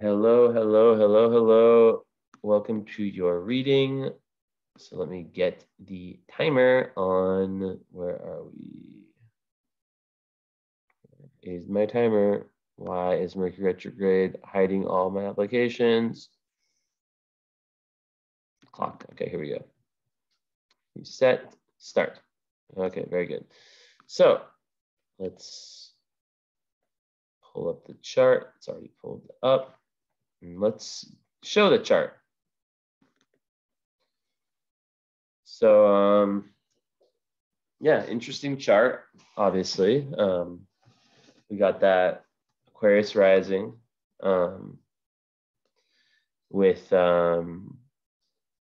Hello, hello, hello, hello. Welcome to your reading. So let me get the timer on. Where are we? Is my timer? Why is Mercury retrograde hiding all my applications? Clock. Okay, here we go. Reset, start. Okay, very good. So let's pull up the chart. It's already pulled up. And let's show the chart. So, yeah, interesting chart, obviously. We got that Aquarius rising with the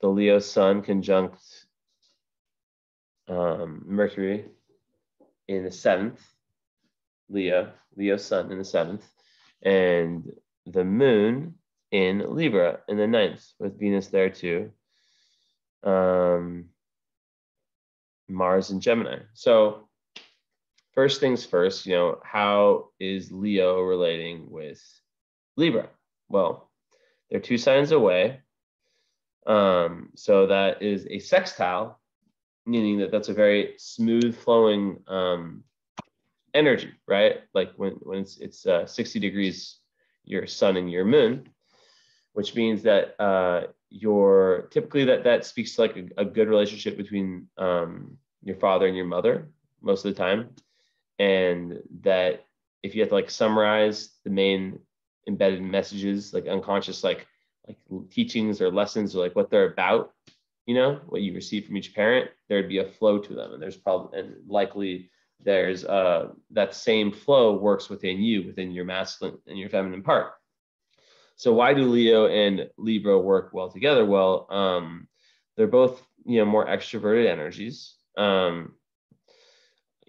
Leo sun conjunct Mercury in the 7th, Leo sun in the 7th, and the moon in Libra in the 9th with Venus there too. Mars in Gemini. So first things first, how is Leo relating with Libra? Well, they're 2 signs away. So that is a sextile, meaning that that's a very smooth flowing energy, right? Like when it's 60 degrees, your sun and your moon, which means that typically that speaks to like a good relationship between your father and your mother most of the time. And that if you have to like summarize the main embedded messages, like unconscious, like teachings or lessons or like what they're about, what you receive from each parent, there'd be a flow to them. And there's probably, and likely there's that same flow works within you, within your masculine and your feminine part. So why do Leo and Libra work well together? Well, they're both, more extroverted energies. I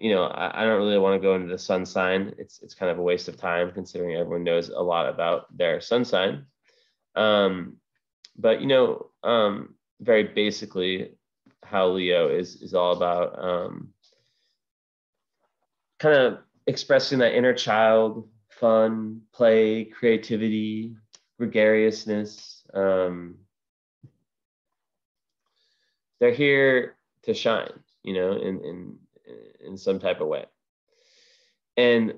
don't really want to go into the sun sign. It's kind of a waste of time considering everyone knows a lot about their sun sign. But very basically, how Leo is all about kind of expressing that inner child, fun, play, creativity, gregariousness. They're here to shine, in some type of way. And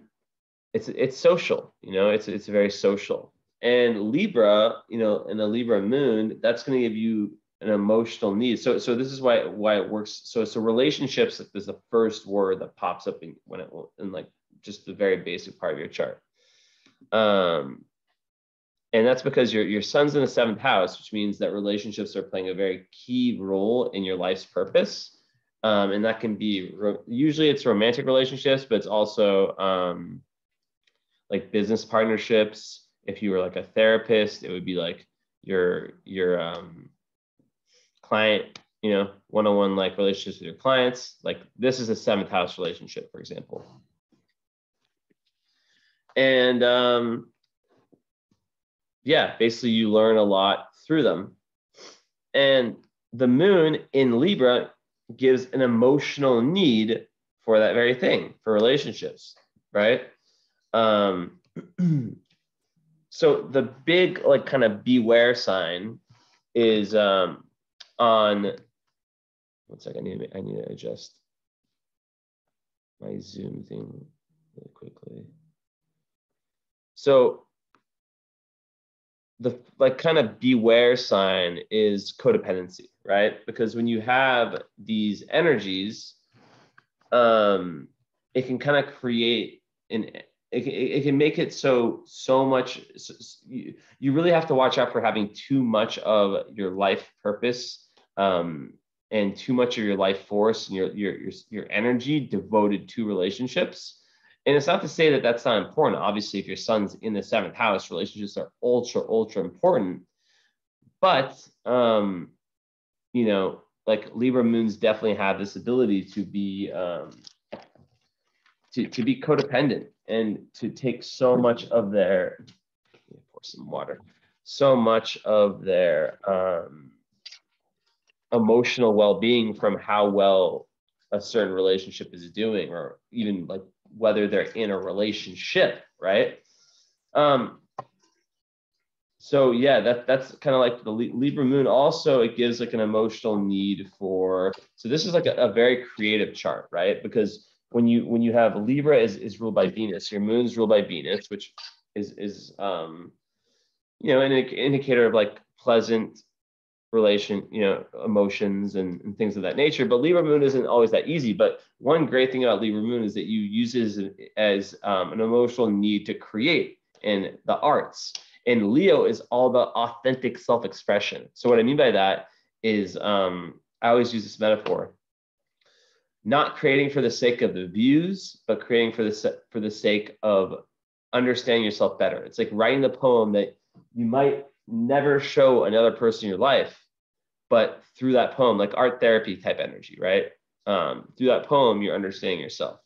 it's social, it's very social. And Libra, in the Libra moon, that's going to give you an emotional need. So this is why it works. So relationships is the first word that pops up in like just the very basic part of your chart. And that's because your sun's in the 7th house, which means that relationships are playing a very key role in your life's purpose. And that can be, usually it's romantic relationships, but it's also like business partnerships. If you were like a therapist, it would be like your client, one-on-one like relationships with your clients. Like this is a 7th house relationship, for example. And yeah, basically you learn a lot through them. And the moon in Libra gives an emotional need for that very thing, for relationships, right? So the big like kind of beware sign is on, one second, I need to adjust my Zoom thing really quickly. So the like kind of beware sign is codependency, right? Because when you have these energies, it can kind of create it can make it so much. You really have to watch out for having too much of your life purpose and too much of your life force and your energy devoted to relationships. And it's not to say that that's not important. Obviously, if your sun's in the 7th house, relationships are ultra important. But like Libra moons definitely have this ability to be to be codependent and to take so much of their, pour some water, so much of their emotional well-being from how well a certain relationship is doing, or even like whether they're in a relationship, right? So yeah, that's kind of like the Libra moon. Also, it gives like an emotional need for. So this is like a very creative chart, right? Because when you have Libra is ruled by Venus, your moon's ruled by Venus, which is an indicator of like pleasant relation, emotions and things of that nature. But Libra moon isn't always that easy. But one great thing about Libra moon is that you use it as an emotional need to create in the arts. And Leo is all about authentic self-expression. So what I mean by that is I always use this metaphor: not creating for the sake of the views, but creating for the sake of understanding yourself better. It's like writing the poem that you might never show another person in your life, but through that poem, like art therapy type energy, right? Through that poem, you're understanding yourself.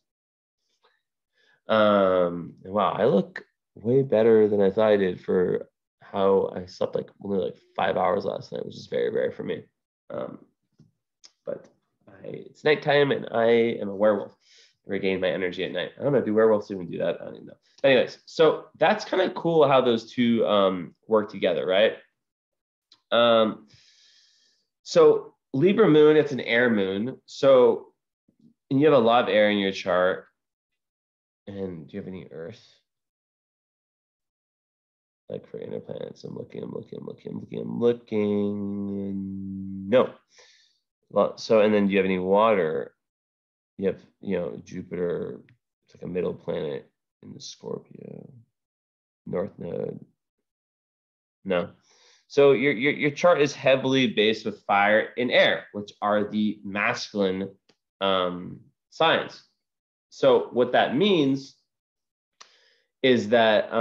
Wow, I look way better than I thought I did for how I slept like only like 5 hours last night, which is very rare for me. But it's nighttime and I am a werewolf. I regain my energy at night. I don't know, do werewolves even do that? I don't even know. But anyways, so that's kind of cool how those two work together, right? So Libra moon, it's an air moon. So, and you have a lot of air in your chart. And do you have any earth? Like for inner planets, I'm looking. No. Well, so, and then do you have any water? You have, Jupiter. It's like a middle planet in the Scorpio. North node. No. So your chart is heavily based with fire and air, which are the masculine signs. So what that means is that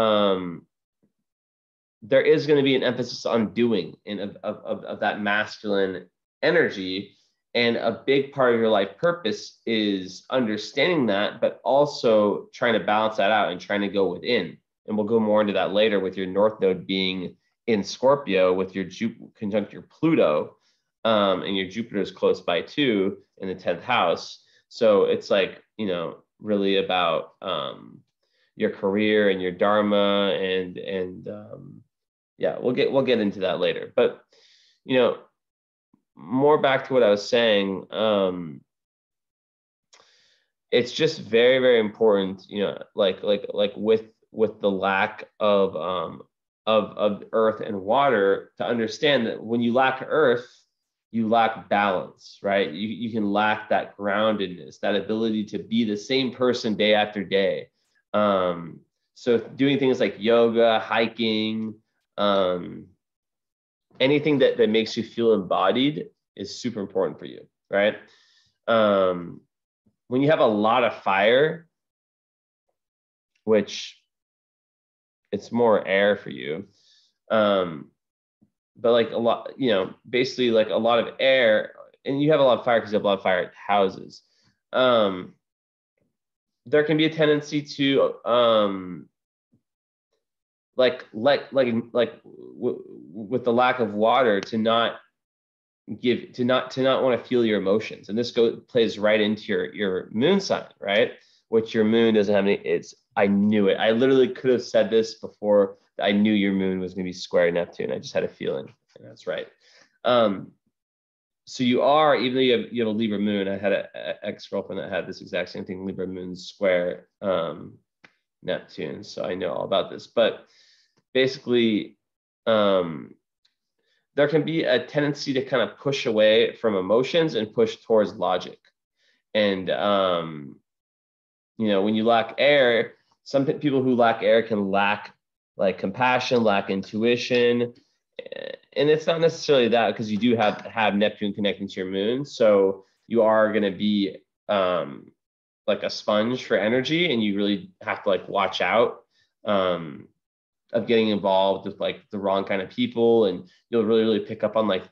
there is going to be an emphasis on doing and of that masculine energy. And a big part of your life purpose is understanding that, but also trying to balance that out and trying to go within. And we'll go more into that later with your North Node being in Scorpio with your conjunct your Pluto, and your Jupiter is close by too in the 10th house. So it's like, really about your career and your dharma and yeah, we'll get into that later. But more back to what I was saying, it's just very, very important, like with the lack of earth and water, to understand that when you lack earth, you lack balance, right? You can lack that groundedness, that ability to be the same person day after day. So doing things like yoga, hiking, anything that makes you feel embodied is super important for you, right? When you have a lot of fire, which it's more air for you, but like a lot, basically like a lot of air, and you have a lot of fire because you have a lot of fire houses. There can be a tendency to with the lack of water to not want to feel your emotions, and this plays right into your moon sign, right? Which your moon doesn't have any. I knew it. I literally could have said this before. I knew your moon was going to be square Neptune. I just had a feeling, and that's right. So you are, even though you have a Libra moon. I had an ex-girlfriend that had this exact same thing: Libra moon square Neptune. So I know all about this, but basically, there can be a tendency to kind of push away from emotions and push towards logic. And, when you lack air, some people who lack air can lack like compassion, lack intuition. And it's not necessarily that, because you do have Neptune connecting to your moon. So you are going to be like a sponge for energy, and you really have to like watch out of getting involved with like the wrong kind of people. And you'll really, really pick up on like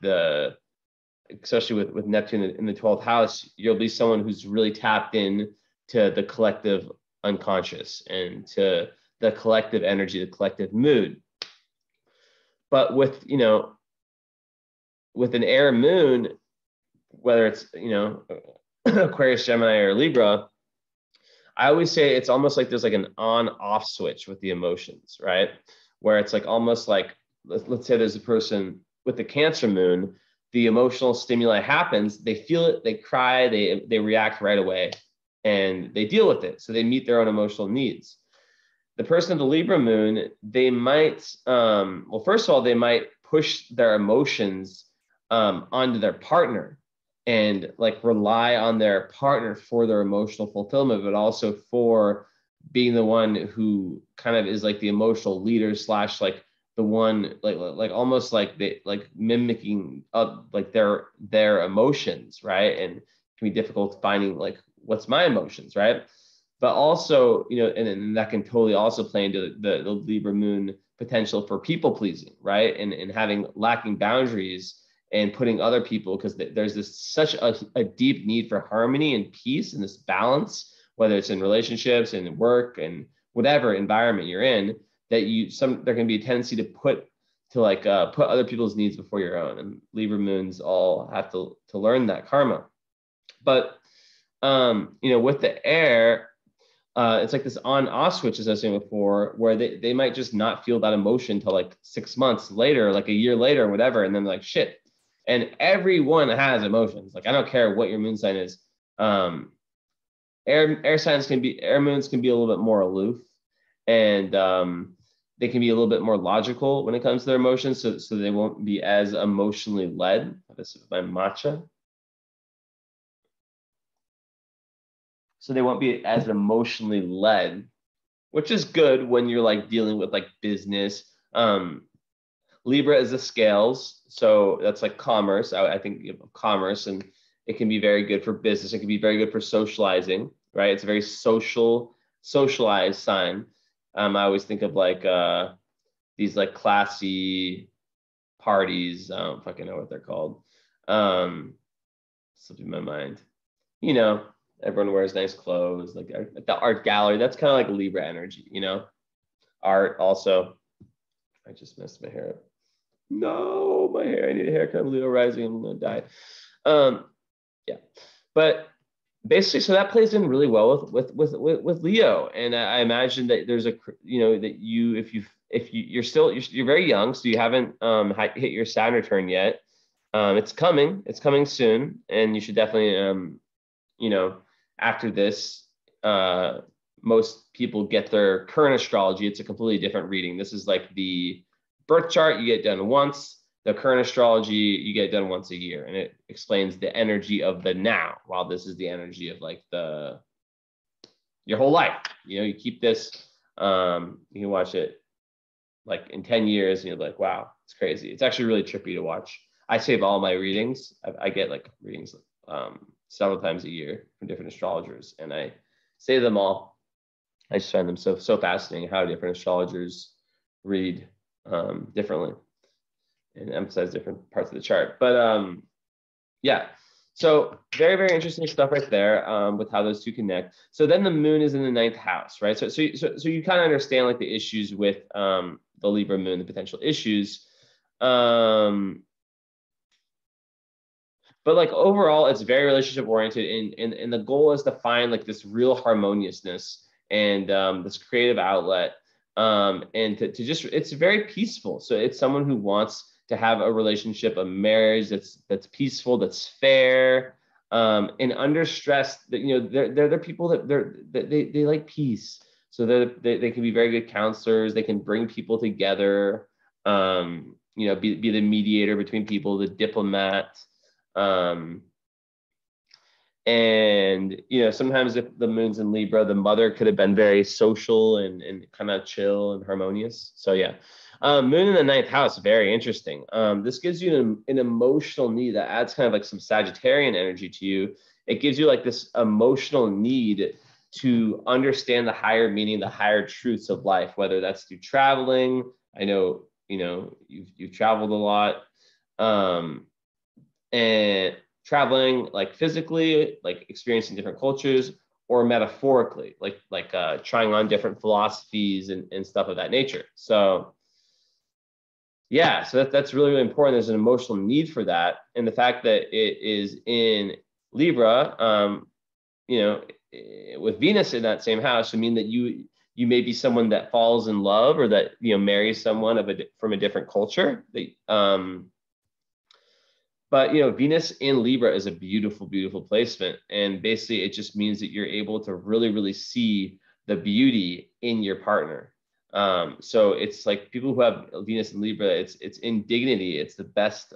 especially with Neptune in the 12th house, you'll be someone who's really tapped in to the collective unconscious and to the collective energy, the collective mood. But with an air moon, whether it's, Aquarius, Gemini, or Libra, I always say it's almost like there's like an on-off switch with the emotions, right? Where it's like almost like let's say there's a person with the Cancer moon, the emotional stimuli happens, they feel it, they cry, they react right away, and they deal with it. So they meet their own emotional needs. The person of the Libra moon, they might, well, first of all, they might push their emotions onto their partner and like rely on their partner for their emotional fulfillment, but also for being the one who kind of is like the emotional leader slash like the one like almost like they like mimicking like their emotions, right? And it can be difficult finding like what's my emotions, right? But also, you know, and that can totally also play into the Libra moon potential for people pleasing, right? And having lacking boundaries and putting other people, because there's this such a deep need for harmony and peace and this balance, whether it's in relationships and work and whatever environment you're in, that there can be a tendency to put other people's needs before your own. And Libra moons all have to learn that karma. But you know, with the air, it's like this on-off switch, as I was saying before, where they might just not feel that emotion till like 6 months later, like a year later, or whatever, and then like shit. And everyone has emotions. Like I don't care what your moon sign is. Air moons can be a little bit more aloof, and they can be a little bit more logical when it comes to their emotions, so they won't be as emotionally led. This is my matcha. So they won't be as emotionally led, which is good when you're like dealing with like business. Libra is the scales, so that's like commerce. I think of commerce, and it can be very good for business. It can be very good for socializing, right? It's a very socialized sign. I always think of like these like classy parties. I don't fucking know what they're called. Slipping my mind. You know, everyone wears nice clothes, like the art gallery. That's kind of like Libra energy, you know. Art also. I just messed my hair up. No, my hair. I need a haircut. Leo rising. I'm gonna die. Yeah, but basically, so that plays in really well with Leo, and I imagine that there's a, you know, that you you're very young, so you haven't hit your Saturn return yet. It's coming soon, and you should definitely you know, after this, most people get their current astrology. It's a completely different reading. This is like the birth chart, you get done once. The current astrology, you get done once a year, and it explains the energy of the now, while this is the energy of like your whole life. You know, you keep this, you can watch it like in 10 years, and you're like, wow, it's crazy. It's actually really trippy to watch. I save all my readings. I get like readings several times a year from different astrologers, and I save them all. I just find them so fascinating how different astrologers read differently and emphasize different parts of the chart. But yeah, so very, very interesting stuff right there with how those two connect. So then the moon is in the 9th house, right? So you kind of understand like the issues with the Libra moon, the potential issues. But like overall, it's very relationship oriented, and the goal is to find like this real harmoniousness and this creative outlet, and to just, it's very peaceful. So it's someone who wants to have a relationship, a marriage that's peaceful, that's fair, and under stress. That, you know, they're people that they like peace. So they can be very good counselors. They can bring people together. You know, be the mediator between people, the diplomat. And you know, sometimes if the moon's in Libra, the mother could have been very social and kind of chill and harmonious. So yeah, moon in the 9th house, very interesting. This gives you an emotional need that adds kind of like some Sagittarian energy to you. It gives you like this emotional need to understand the higher meaning, the higher truths of life, whether that's through traveling. I know, you know, you've traveled a lot. And traveling like physically, like experiencing different cultures, or metaphorically, like trying on different philosophies and stuff of that nature. So yeah, so that's really, really important. There's an emotional need for that. And the fact that it is in Libra, you know, with Venus in that same house would mean that you may be someone that falls in love or that, marries someone from a different culture. But Venus in Libra is a beautiful, beautiful placement. And basically it just means that you're able to really, really see the beauty in your partner. So it's like people who have Venus in Libra, it's in dignity. It's the best,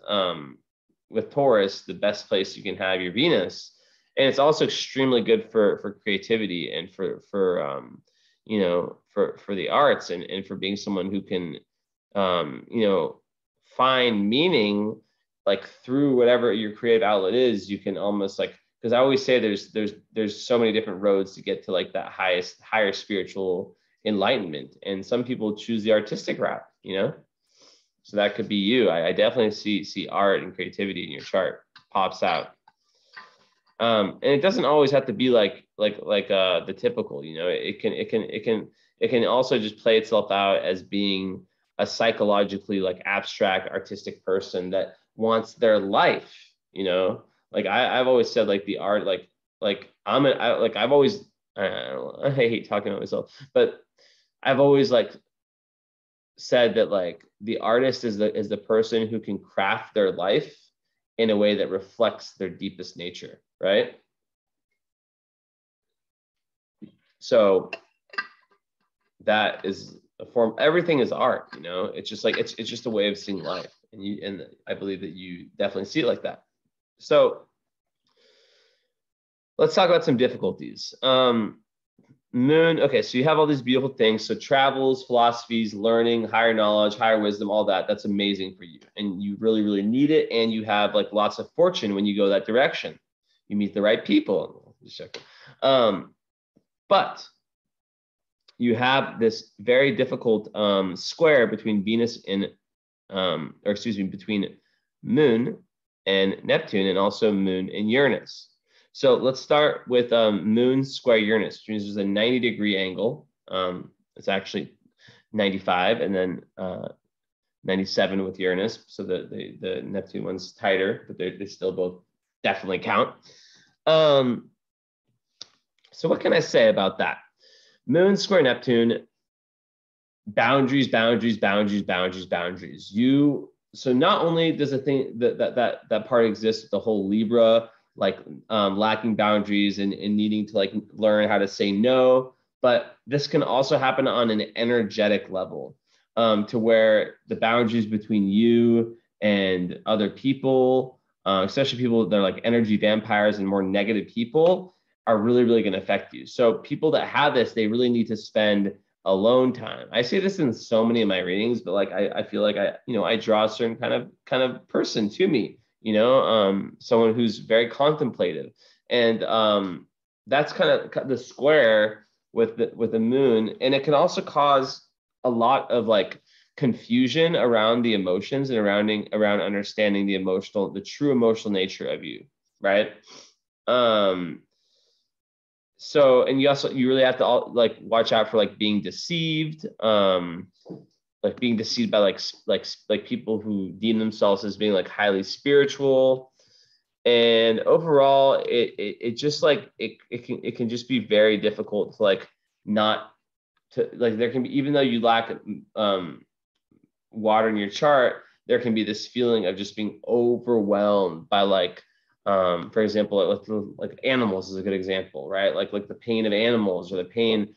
with Taurus, the best place you can have your Venus. And it's also extremely good for creativity and for the arts and for being someone who can, find meaning like through whatever your creative outlet is. You can almost like, because I always say there's so many different roads to get to like that higher spiritual enlightenment. And some people choose the artistic route, so that could be you. I definitely see art and creativity in your chart pops out. And it doesn't always have to be like the typical, it can also just play itself out as being a psychologically like abstract artistic person that wants their life, like I've always said, like the art, I've always, I hate talking about myself, but I've always like said that like the artist is the person who can craft their life in a way that reflects their deepest nature, right? So that is a form. Everything is art, It's just like it's just a way of seeing life, and I believe that you definitely see it like that. So let's talk about some difficulties. Moon. Okay, so you have all these beautiful things. So travels, philosophies, learning, higher knowledge, higher wisdom, all that. That's amazing for you, and you really, really need it. And you have like lots of fortune when you go that direction. You meet the right people. Just checking. But you have this very difficult square between Venus and, between Moon and Neptune, and also Moon and Uranus. So let's start with Moon square Uranus, which is a 90-degree angle. It's actually 95, and then 97 with Uranus. So the Neptune one's tighter, but they still both definitely count. So what can I say about that? Moon square Neptune, boundaries. So not only does the thing that part exist, the whole Libra, like lacking boundaries and needing to like learn how to say no, but this can also happen on an energetic level, to where the boundaries between you and other people, especially people that are like energy vampires and more negative people, are really, really going to affect you. So people that have this, they really need to spend alone time. I say this in so many of my readings, but like I feel like I draw a certain kind of person to me, someone who's very contemplative, and that's kind of the square with the moon, and it can also cause a lot of like confusion around the emotions and around understanding the true emotional nature of you, right? So, and you really have to like watch out for like being deceived, like being deceived by like people who deem themselves as being like highly spiritual. And overall, it just like it can just be very difficult to like not to like, there can be, even though you lack water in your chart, there can be this feeling of just being overwhelmed by like, for example, like animals is a good example, right? Like the pain of animals, or the pain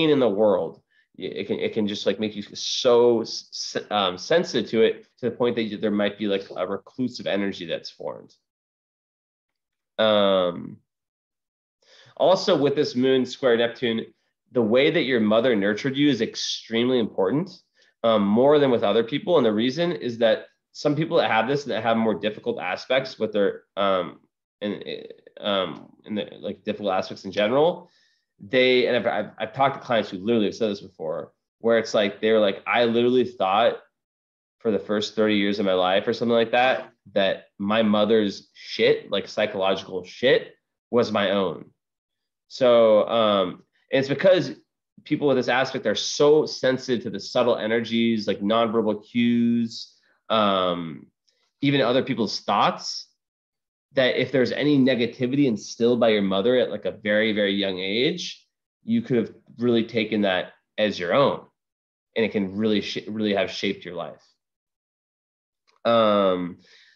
in the world. It can just like make you so sensitive to it, to the point that there might be like a reclusive energy that's formed. Also with this moon square Neptune, the way that your mother nurtured you is extremely important, more than with other people. And the reason is that some people that have this, that have more difficult aspects with their in the like difficult aspects in general, I've talked to clients who literally have said this before, where it's like they're like, I literally thought for the first 30 years of my life or something like that, that my mother's shit, like psychological shit, was my own. So and it's because people with this aspect are so sensitive to the subtle energies, like nonverbal cues, even other people's thoughts, that if there's any negativity instilled by your mother at like a very, very young age, you could have really taken that as your own, and it can really have shaped your life.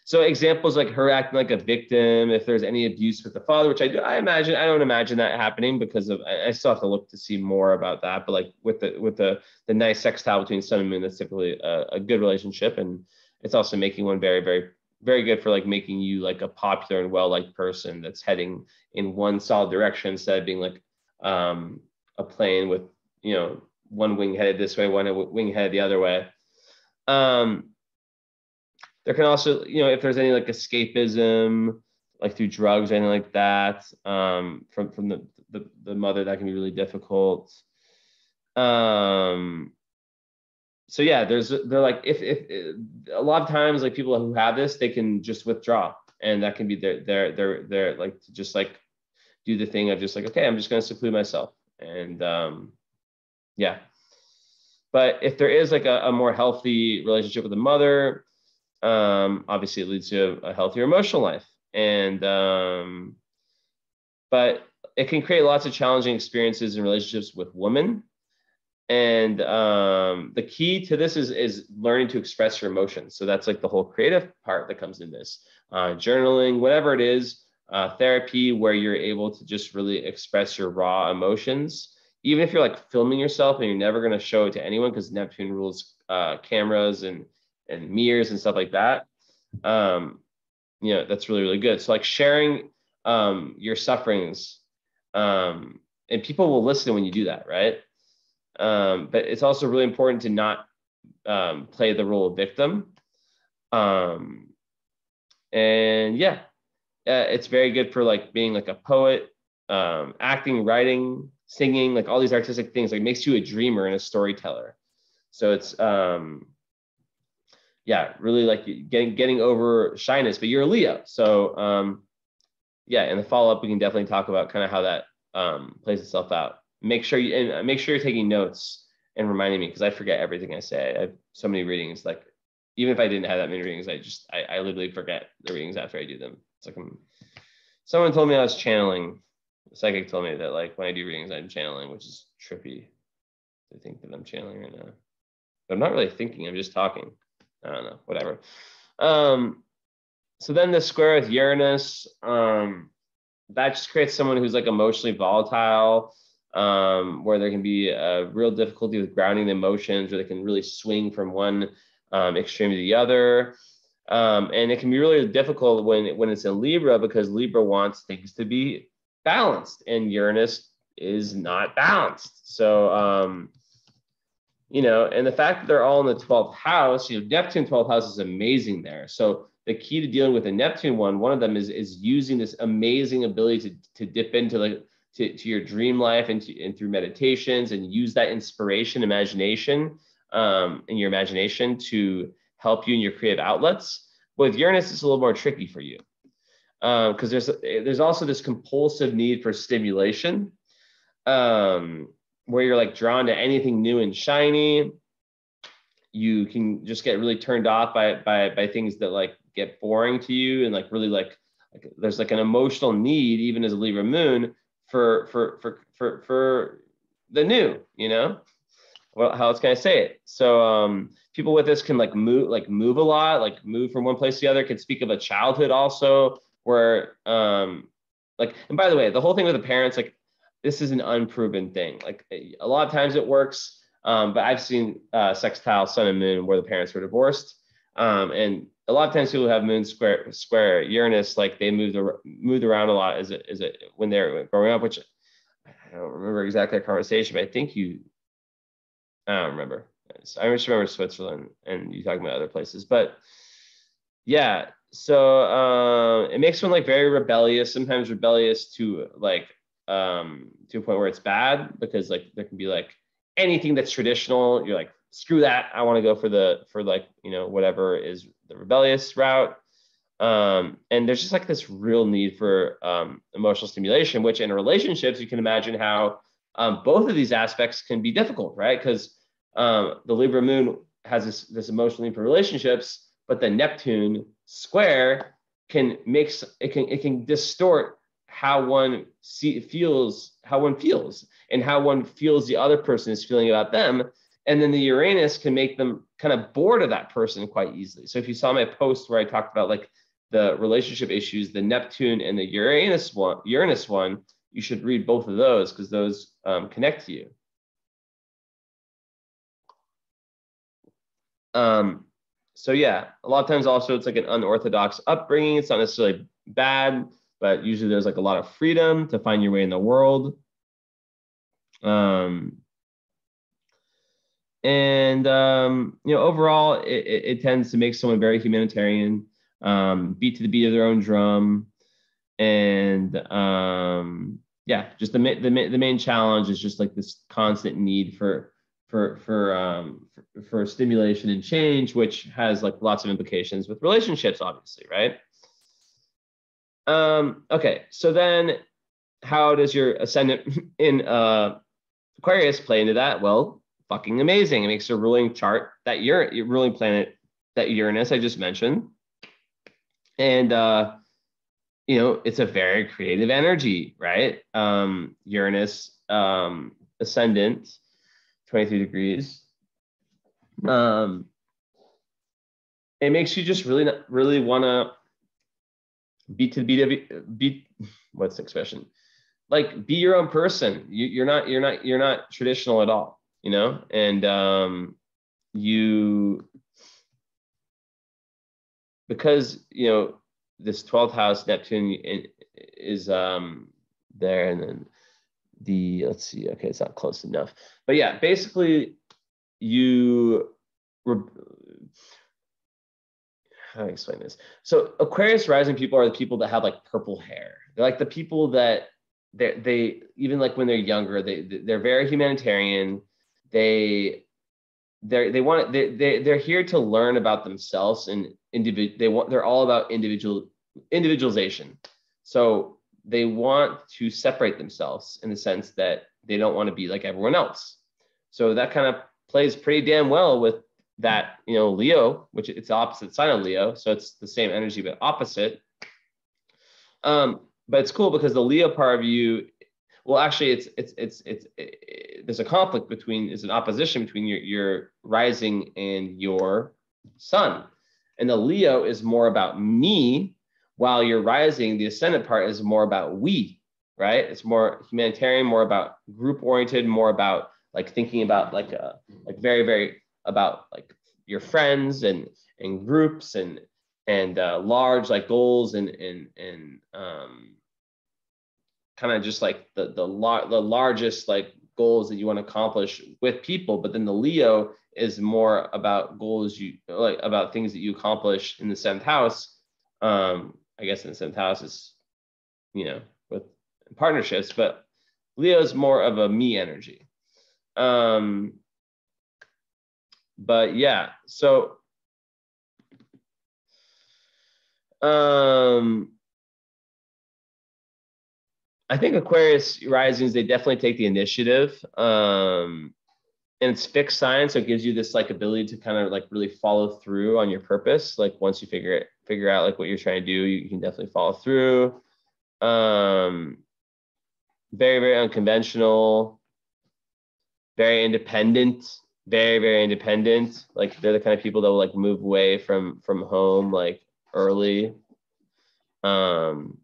So examples like her acting like a victim, if there's any abuse with the father, which I don't imagine that happening, because I still have to look to see more about that. But like with the nice sextile between sun and moon, that's typically a good relationship, and it's also making one very, very, very good for like making you like a popular and well-liked person that's heading in one solid direction, instead of being like a plane with, you know, one wing headed this way, one wing headed the other way. There can also, you know, if there's any like escapism, like through drugs or anything like that, from the mother, that can be really difficult. So yeah, they're like, if a lot of times, like people who have this, they can just withdraw, and that can be their like to just like do the thing of just like, okay, I'm just going to seclude myself, and yeah. But if there is like a more healthy relationship with the mother, obviously it leads to a healthier emotional life, and but it can create lots of challenging experiences in relationships with women. And the key to this is learning to express your emotions. So that's like the whole creative part that comes in this, journaling, whatever it is, therapy, where you're able to just really express your raw emotions, even if you're like filming yourself and you're never going to show it to anyone, because Neptune rules cameras and mirrors and stuff like that. You know, that's really, really good. So like sharing your sufferings, and people will listen when you do that, right? But it's also really important to not play the role of victim. And yeah, it's very good for like being like a poet, acting, writing, singing, like all these artistic things, like makes you a dreamer and a storyteller. So it's yeah, really like getting over shyness, but you're a Leo. So yeah, in the follow-up, we can definitely talk about kind of how that plays itself out. Make sure you're taking notes and reminding me, because I forget everything I say. I have so many readings. Like even if I didn't have that many readings, I literally forget the readings after I do them. It's like someone told me I was channeling. The psychic told me that like when I do readings, I'm channeling, which is trippy to think that I'm channeling right now. But I'm not really thinking. I'm just talking. I don't know. Whatever. So then the square with Uranus, that just creates someone who's like emotionally volatile, where there can be a real difficulty with grounding the emotions, or they can really swing from one extreme to the other. And it can be really difficult when it's in Libra, because Libra wants things to be balanced, and Uranus is not balanced. So, you know, and the fact that they're all in the 12th house, you know, Neptune 12th house is amazing there. So the key to dealing with the Neptune one of them is using this amazing ability to dip into like to your dream life and through meditations, and use that inspiration, imagination, in your imagination to help you in your creative outlets. With Uranus, it's a little more tricky for you, because there's also this compulsive need for stimulation, where you're like drawn to anything new and shiny. You can just get really turned off by things that like get boring to you, and like really like there's like an emotional need, even as a Libra moon, for the new, you know. Well, how else can I say it? So people with this can like move a lot, like move from one place to the other. Can speak of a childhood also, where like, and by the way, the whole thing with the parents, like this is an unproven thing. Like a lot of times it works, but I've seen sextile sun and moon where the parents were divorced, and a lot of times people who have moon square Uranus, like they moved around a lot as when they're growing up, which I don't remember exactly our conversation, but I think I don't remember. I just remember Switzerland and you talking about other places, but yeah. So it makes one like very rebellious, sometimes rebellious to like to a point where it's bad, because like there can be like anything that's traditional, you're like, screw that, I want to go for like, you know, whatever is the rebellious route. And there's just like this real need for emotional stimulation, which in relationships, you can imagine how both of these aspects can be difficult, right? Because the Libra moon has this emotional need for relationships, but the Neptune square can distort how one feels, and how one feels the other person is feeling about them. And then the Uranus can make them kind of bored of that person quite easily. So if you saw my post where I talked about like the relationship issues, the Neptune and the Uranus one, you should read both of those because those connect to you. So yeah, a lot of times also it's like an unorthodox upbringing. It's not necessarily bad, but usually there's like a lot of freedom to find your way in the world. Overall, it tends to make someone very humanitarian, beat to the beat of their own drum. And just the main challenge is just like this constant need for stimulation and change, which has like lots of implications with relationships, obviously, right? Okay, so then how does your ascendant in Aquarius play into that? Well, fucking amazing. It makes a ruling chart that ruling planet, that Uranus I just mentioned. And it's a very creative energy, right? Uranus ascendant, 23 degrees. It makes you just really want to beat what's the expression? Like be your own person. You're not traditional at all, and because this 12th house Neptune is there, and then let's see, okay, it's not close enough, but yeah, basically how do I explain this? So Aquarius rising people are the people that have like purple hair. They're like the people that they even like when they're younger, they're very humanitarian. They're here to learn about themselves, and they're all about individualization. So they want to separate themselves in the sense that they don't want to be like everyone else. So that kind of plays pretty damn well with that, Leo, which it's the opposite sign of Leo. So it's the same energy, but opposite. But it's cool because the Leo part of you, well, actually there's a conflict there's an opposition between your rising and your sun. And the Leo is more about me, while your rising, the ascendant part, is more about we, right? It's more humanitarian, more about group oriented, more about like thinking about like very, very about like your friends and groups and large like goals and kind of just like the largest like goals that you want to accomplish with people. But then the Leo is more about goals about things that you accomplish in the 7th house. I guess in the 7th house is, with partnerships, but Leo is more of a me energy. But yeah, so I think Aquarius risings, they definitely take the initiative. And it's fixed sign, so it gives you this like ability to kind of like really follow through on your purpose. Like once you figure out like what you're trying to do, you can definitely follow through. Very, very unconventional, very independent, very, very independent. Like they're the kind of people that will like move away from home like early. And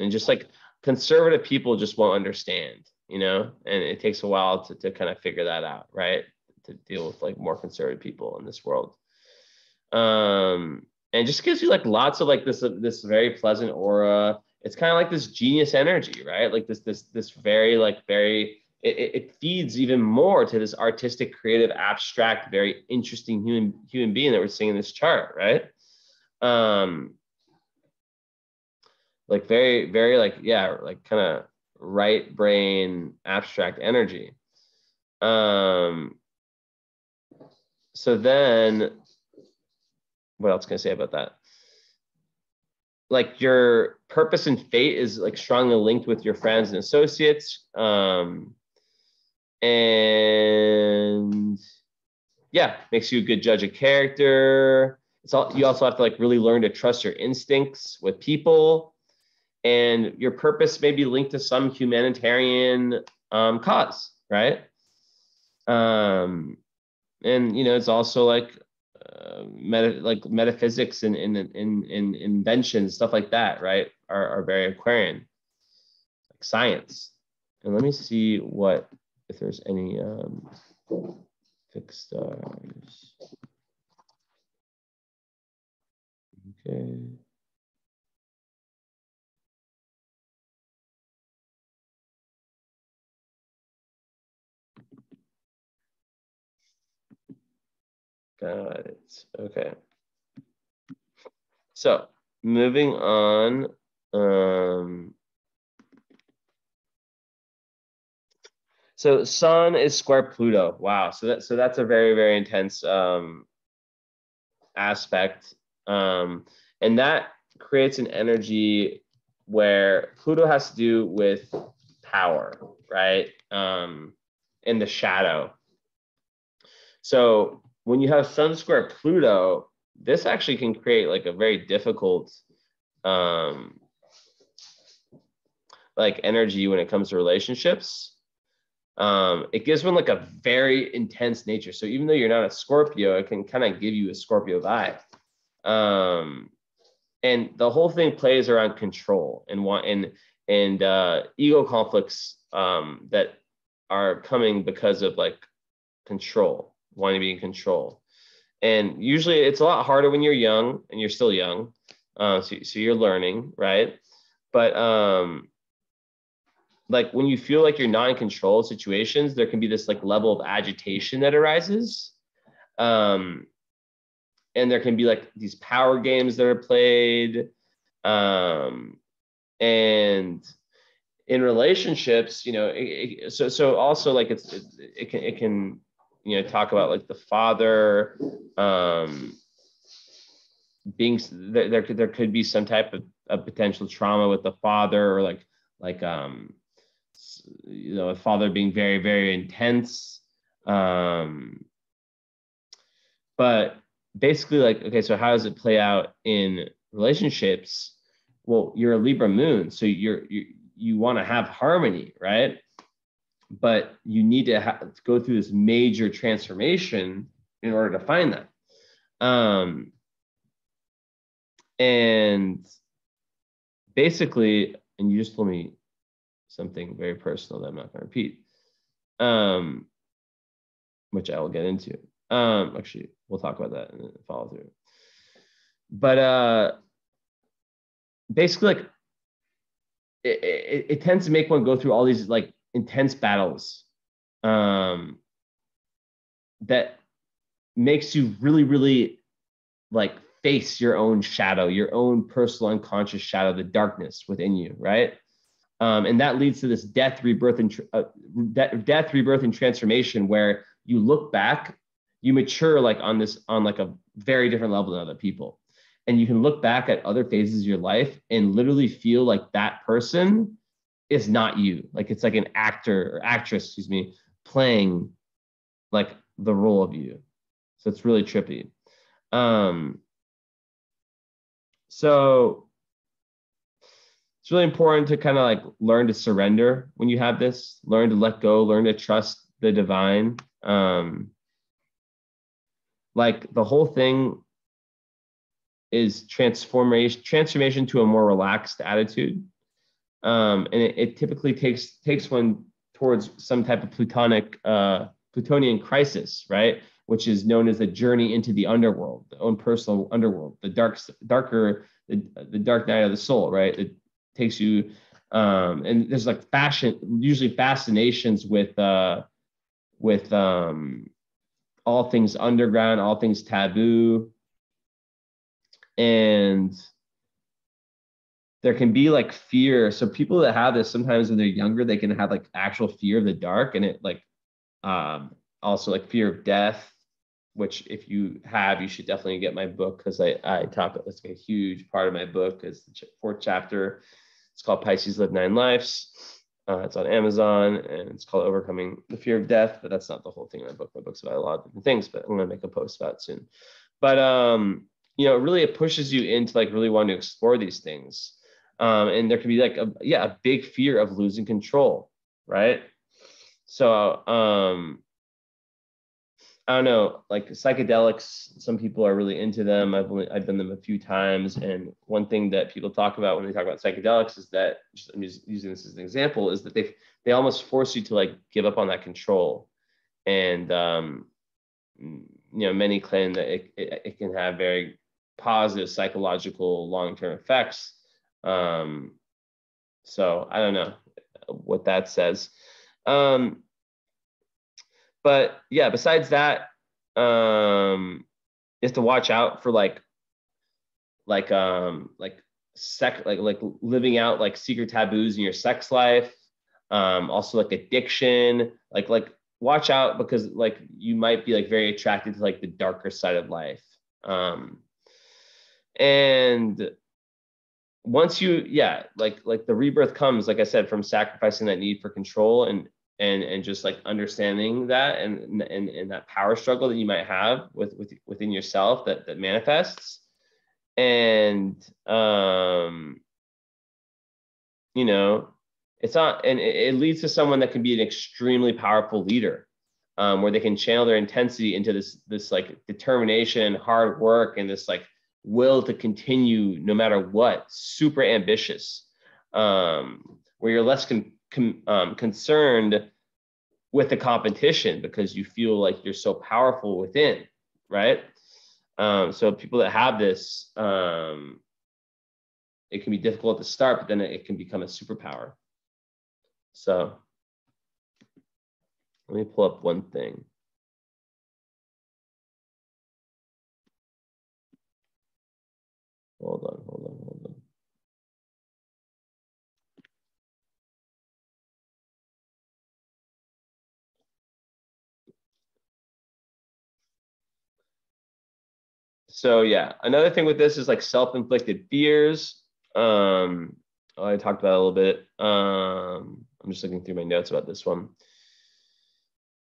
just like conservative people just won't understand, and it takes a while to kind of figure that out, right? To deal with like more conservative people in this world. And just gives you like lots of like this very pleasant aura. It's kind of like this genius energy, right? Like this very like very, it feeds even more to this artistic, creative, abstract, very interesting human being that we're seeing in this chart, right? Like very, very like, yeah, like kind of right brain abstract energy. So then what else can I say about that? Like your purpose and fate is like strongly linked with your friends and associates. And yeah, makes you a good judge of character. You also have to like really learn to trust your instincts with people. and your purpose may be linked to some humanitarian cause, right? And it's also like metaphysics and invention, stuff like that, right? Are very Aquarian, like science. And let me see if there's any fixed stars. Okay. Got it. Okay. So moving on. So Sun is square Pluto. Wow. So that's a very, very intense aspect. And that creates an energy where Pluto has to do with power, right? In the shadow. So when you have Sun square Pluto, this actually can create like a very difficult like energy when it comes to relationships. It gives one like a very intense nature. So even though you're not a Scorpio, it can kind of give you a Scorpio vibe. And the whole thing plays around control and ego conflicts that are coming because of like control, wanting to be in control. And usually it's a lot harder when you're young, and you're still young. So you're learning, right? But like when you feel like you're not in control of situations, there can be this like level of agitation that arises. And there can be like these power games that are played. And in relationships, so also like it can talk about like the father being there could be some type of potential trauma with the father, or like a father being very, very intense. But basically, like, okay, so how does it play out in relationships? Well, you're a Libra moon, so you want to have harmony, right? But you need to go through this major transformation in order to find that. And basically, and you just told me something very personal that I'm not going to repeat, which I will get into. Actually, we'll talk about that and follow through. But basically, like it tends to make one go through all these like intense battles that makes you really, really like face your own shadow, your own personal unconscious shadow, the darkness within you, right? And that leads to this death, rebirth, and transformation, where you look back, you mature like on like a very different level than other people. And you can look back at other phases of your life and literally feel like that person is not you. Like it's like an actor or actress, playing like the role of you. So it's really trippy. So it's really important to kind of like learn to surrender when you have this, learn to let go, learn to trust the divine. Like the whole thing is transformation to a more relaxed attitude. And it typically takes one towards some type of Plutonian crisis, right? Which is known as the journey into the underworld, the own personal underworld, the dark night of the soul, right? It takes you, and there's like usually fascinations with all things underground, all things taboo. And there can be like fear. So people that have this, sometimes when they're younger, they can have like actual fear of the dark, and it like also like fear of death, which if you have, you should definitely get my book, because I talk about that's a huge part of my book. Is the fourth chapter. It's called Pisces Live 9 Lives. It's on Amazon, and it's called Overcoming the Fear of Death. But that's not the whole thing in my book. My book's about a lot of different things, but I'm gonna make a post about it soon. But really it pushes you into like really wanting to explore these things. And there can be like a big fear of losing control, right? So I don't know, like psychedelics, some people are really into them. I've done them a few times. And one thing that people talk about when they talk about psychedelics is that, I'm just using this as an example, is that they almost force you to like give up on that control. And many claim that it can have very positive psychological long-term effects. So I don't know what that says. But yeah, besides that, you have to watch out for like living out like secret taboos in your sex life. Also like addiction, like watch out, because like you might be like very attracted to like the darker side of life. And once you, like the rebirth comes, like I said, from sacrificing that need for control and just like understanding that and that power struggle that you might have within yourself that manifests. And it's not, and it leads to someone that can be an extremely powerful leader, where they can channel their intensity into this like determination, hard work, and this like will to continue no matter what, super ambitious, where you're less concerned with the competition because you feel like you're so powerful within, right? So people that have this, it can be difficult to start, but then it can become a superpower. So let me pull up one thing. Hold on. So yeah, another thing with this is like self-inflicted fears. I talked about it a little bit. I'm just looking through my notes about this one.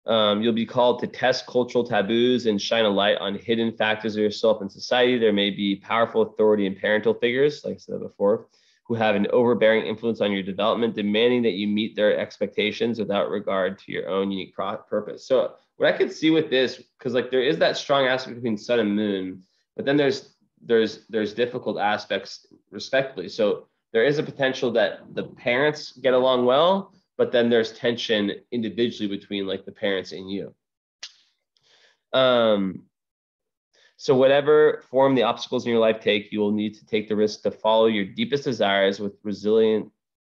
You'll be called to test cultural taboos and shine a light on hidden factors of yourself in society. There may be powerful authority and parental figures, like I said before, who have an overbearing influence on your development, demanding that you meet their expectations without regard to your own unique purpose. So what I could see with this, because like there is that strong aspect between sun and moon, but then there's difficult aspects respectively. So there is a potential that the parents get along well, but then there's tension individually between like the parents and you. So whatever form the obstacles in your life take, you will need to take the risk to follow your deepest desires with resilient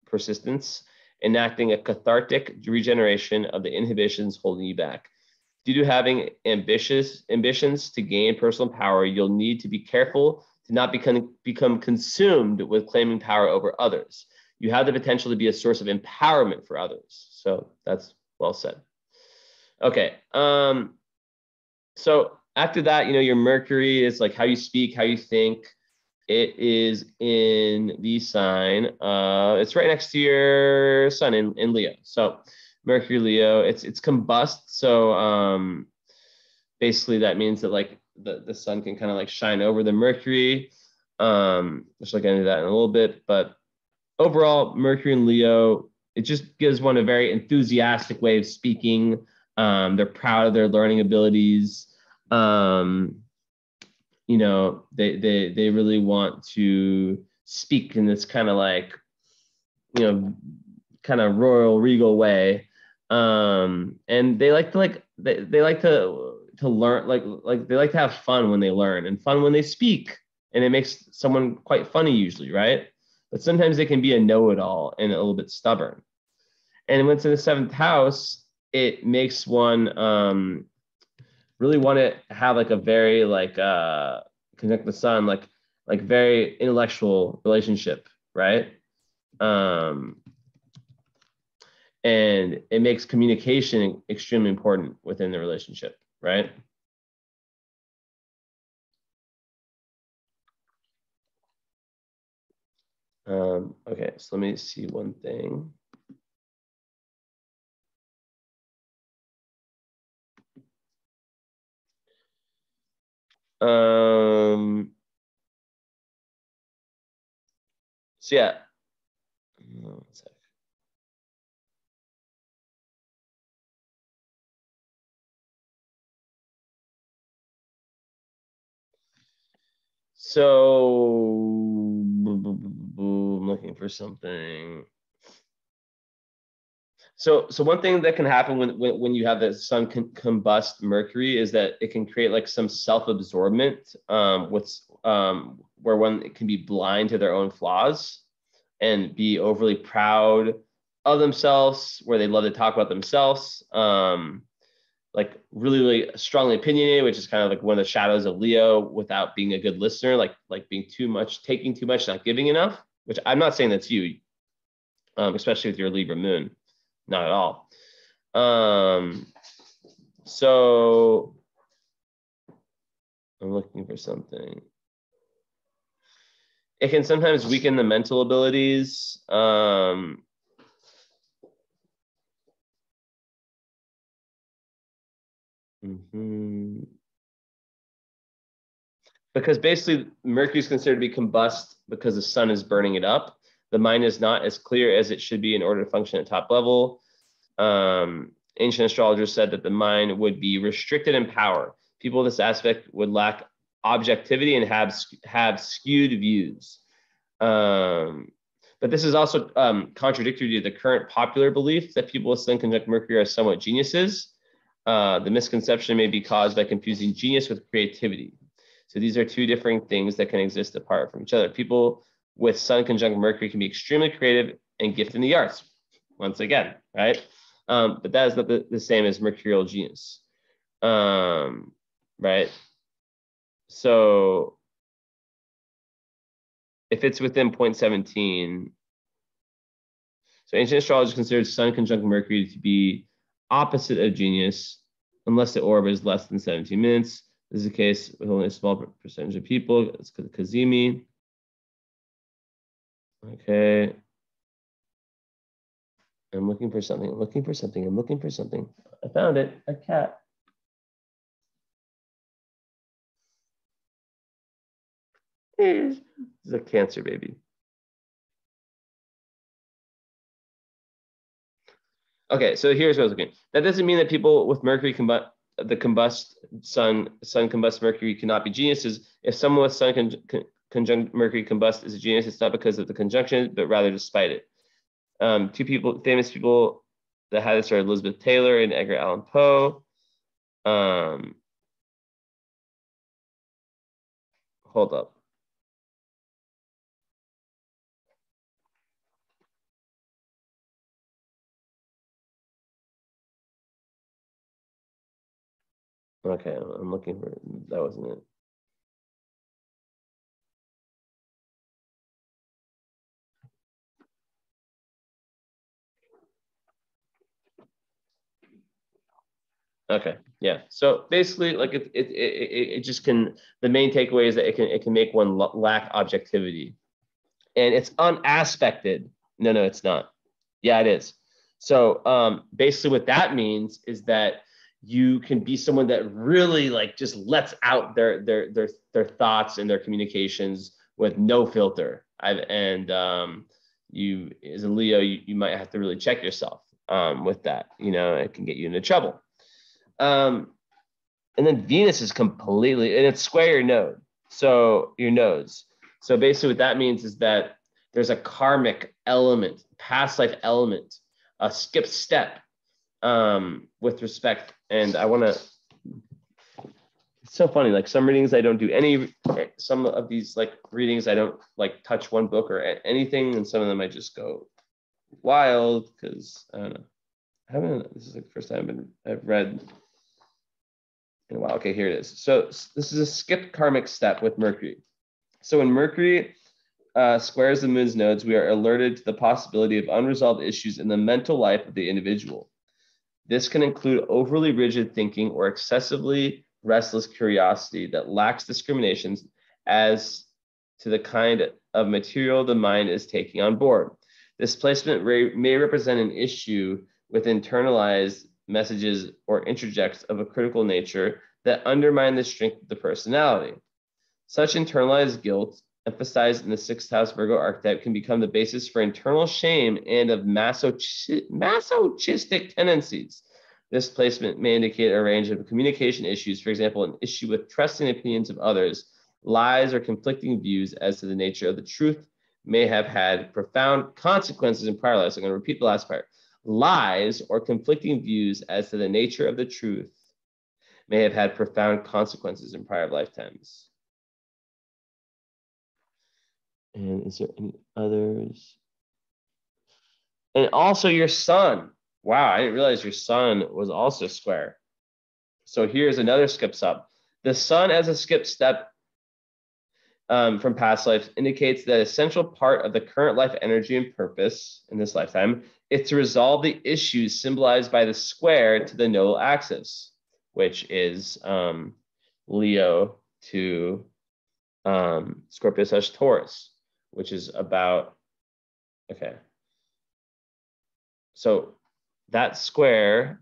persistence, enacting a cathartic regeneration of the inhibitions holding you back. Due to having ambitions to gain personal power, you'll need to be careful to not become consumed with claiming power over others. You have the potential to be a source of empowerment for others. So that's well said. Okay. So after that, your Mercury is like how you speak, how you think. It is in the sign. It's right next to your sun in Leo. So Mercury, Leo, it's combust. So basically that means that like the sun can kind of like shine over the Mercury. Just like into that in a little bit, but overall, Mercury and Leo, it just gives one a very enthusiastic way of speaking. They're proud of their learning abilities. They really want to speak in this kind of like, kind of royal regal way. And they like to they like to learn, like they like to have fun when they learn and fun when they speak. And it makes someone quite funny usually, right? But sometimes they can be a know-it-all and a little bit stubborn. And when it's in the seventh house, it makes one really want to have like a very like connect the sun, like very intellectual relationship, right? And it makes communication extremely important within the relationship, right? Okay, so let me see one thing. So yeah. One sec. So I'm looking for something. So one thing that can happen when you have the sun combust Mercury is that it can create like some self-absorbment where one can be blind to their own flaws and be overly proud of themselves, where they love to talk about themselves, like really strongly opinionated, which is kind of like one of the shadows of Leo, without being a good listener, like being too much, taking too much, not giving enough, which I'm not saying that's you, especially with your Libra moon, not at all. So I'm looking for something. It can sometimes weaken the mental abilities. Because basically Mercury is considered to be combust because the sun is burning it up. The mind is not as clear as it should be in order to function at top level. Ancient astrologers said that the mind would be restricted in power. People with this aspect would lack objectivity and have skewed views. But this is also contradictory to the current popular belief that people with Sun conjunct Mercury are somewhat geniuses. The misconception may be caused by confusing genius with creativity. So these are two different things that can exist apart from each other. People with Sun conjunct Mercury can be extremely creative and gifted in the arts, once again, right? But that is not the same as mercurial genius, right? So if it's within 0.17, so ancient astrologers considered Sun conjunct Mercury to be opposite of genius unless the orb is less than 17 minutes. This is the case with only a small percentage of people. It's Kazemi. Okay. I'm looking for something. I found it. A cat. This is a Cancer baby. Okay, so here's what I was looking. That doesn't mean that people with Mercury combust Sun combust Mercury cannot be geniuses. If someone with Sun conjunct Mercury combust is a genius, it's not because of the conjunction, but rather despite it. Two famous people that had this are Elizabeth Taylor and Edgar Allan Poe. Hold up. Okay, I'm looking for it. That wasn't it. Okay, yeah. So basically, like it just can. The main takeaway is that it can make one lack objectivity, and it's unaspected. No, it's not. Yeah, it is. So basically, what that means is that you can be someone that really like just lets out their thoughts and their communications with no filter. You as a Leo, you might have to really check yourself with that. You know, it can get you into trouble. And then Venus is completely, and it's square your node. So your nodes. So basically what that means is that there's a karmic element, past life element, a skip step with respect. And I want to, it's so funny. Like some readings, I don't do any, some of these like readings, I don't like touch one book or anything. And some of them I just go wild because I don't know. This is like the first time I've read in a while. Okay, here it is. So this is a skipped karmic step with Mercury. So when Mercury squares the moon's nodes, we are alerted to the possibility of unresolved issues in the mental life of the individual. This can include overly rigid thinking or excessively restless curiosity that lacks discriminations as to the kind of material the mind is taking on board. This placement may represent an issue with internalized messages or interjects of a critical nature that undermine the strength of the personality. Such internalized guilt emphasized in the sixth house Virgo archetype can become the basis for internal shame and of masochistic tendencies. This placement may indicate a range of communication issues, for example, an issue with trusting opinions of others, lies or conflicting views as to the nature of the truth may have had profound consequences in prior lives. I'm going to repeat the last part. Lies or conflicting views as to the nature of the truth may have had profound consequences in prior lifetimes. And is there any others? And also your sun. Wow, I didn't realize your sun was also square. So here's another skip step. The sun as a skip step from past lives indicates that a central part of the current life energy and purpose in this lifetime is to resolve the issues symbolized by the square to the nodal axis, which is Leo to Scorpio/Taurus, which is about, okay. So that square,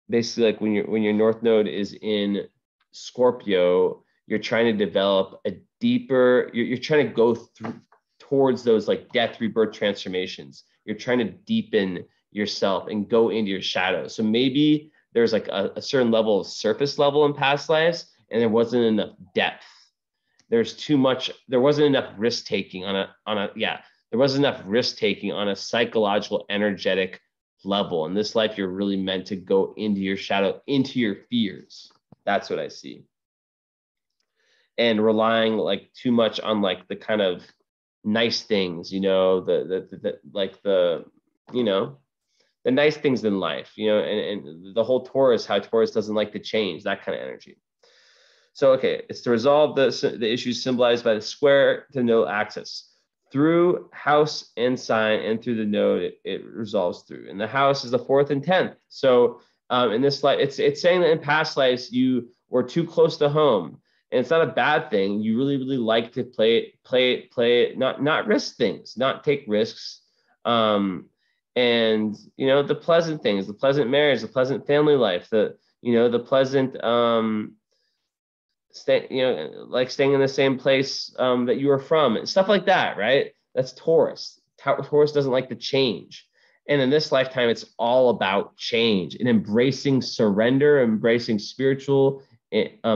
basically like when your north node is in Scorpio, you're trying to develop a deeper, you're trying to go through towards those like death, rebirth transformations. You're trying to deepen yourself and go into your shadow. So maybe there's like a certain level of surface level in past lives and there wasn't enough depth. There's too much, there wasn't enough risk taking there wasn't enough risk taking on a psychological, energetic level. In this life, you're really meant to go into your shadow, into your fears. That's what I see. And relying like too much on like the kind of nice things, you know, the nice things in life, you know, and the whole Taurus, how Taurus doesn't like to change, that kind of energy. So, okay, it's to resolve the issues symbolized by the square to nodal axis. Through house and sign and through the node, it resolves through. And the house is the 4th and 10th. So in this life, it's saying that in past lives, you were too close to home. And it's not a bad thing. You really, really like to play it, not risk things, not take risks. And, you know, the pleasant things, the pleasant marriage, the pleasant family life, the pleasant, like staying in the same place that you were from, and stuff like that, right? That's Taurus. Taurus doesn't like to change. And in this lifetime, it's all about change and embracing surrender, embracing spiritual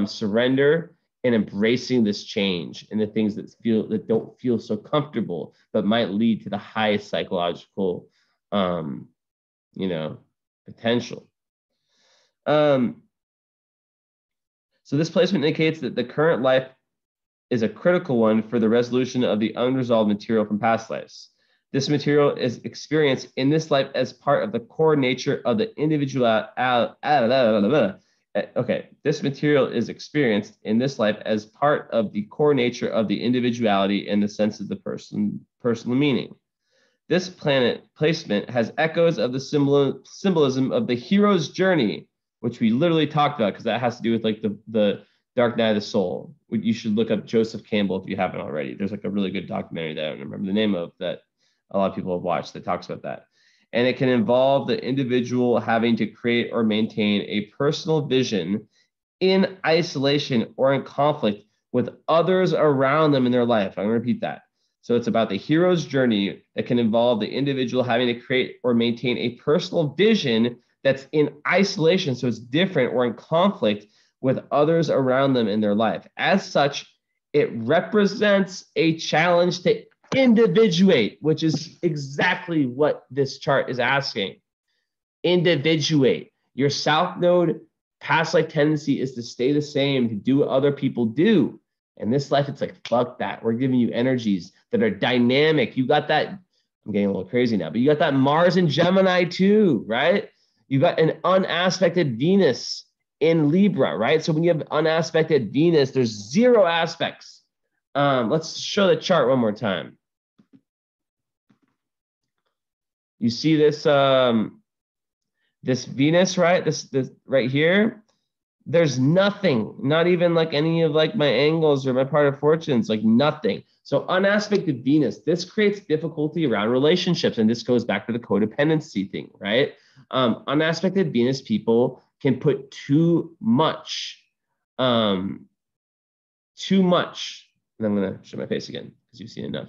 surrender, and embracing this change and the things that don't feel so comfortable, but might lead to the highest psychological, potential. So this placement indicates that the current life is a critical one for the resolution of the unresolved material from past lives. This material is experienced in this life as part of the core nature of the individual. This material is experienced in this life as part of the core nature of the individuality and the sense of the personal meaning. This planet placement has echoes of the symbolism of the hero's journey, which we literally talked about because that has to do with like the Dark Night of the Soul. You should look up Joseph Campbell if you haven't already. There's like a really good documentary that I don't remember the name of that a lot of people have watched that talks about that. And it can involve the individual having to create or maintain a personal vision in isolation or in conflict with others around them in their life. I'm going to repeat that. So it's about the hero's journey that can involve the individual having to create or maintain a personal vision that's in isolation, so it's different or in conflict with others around them in their life. As such, it represents a challenge to individuate, which is exactly what this chart is asking. Individuate. Your South Node past life tendency is to stay the same, to do what other people do. In this life, it's like, fuck that. We're giving you energies that are dynamic. You got that, I'm getting a little crazy now, but you got that Mars and Gemini too, right? You got an unaspected Venus in Libra, right? So when you have unaspected Venus, there's 0 aspects. Let's show the chart one more time. You see this, this Venus, right? This right here. There's nothing, not even like any of like my angles or my part of fortunes, like nothing. So unaspected Venus, this creates difficulty around relationships. And this goes back to the codependency thing, right? Unaspected Venus people can put too much too much, and I'm going to show my face again because you've seen enough.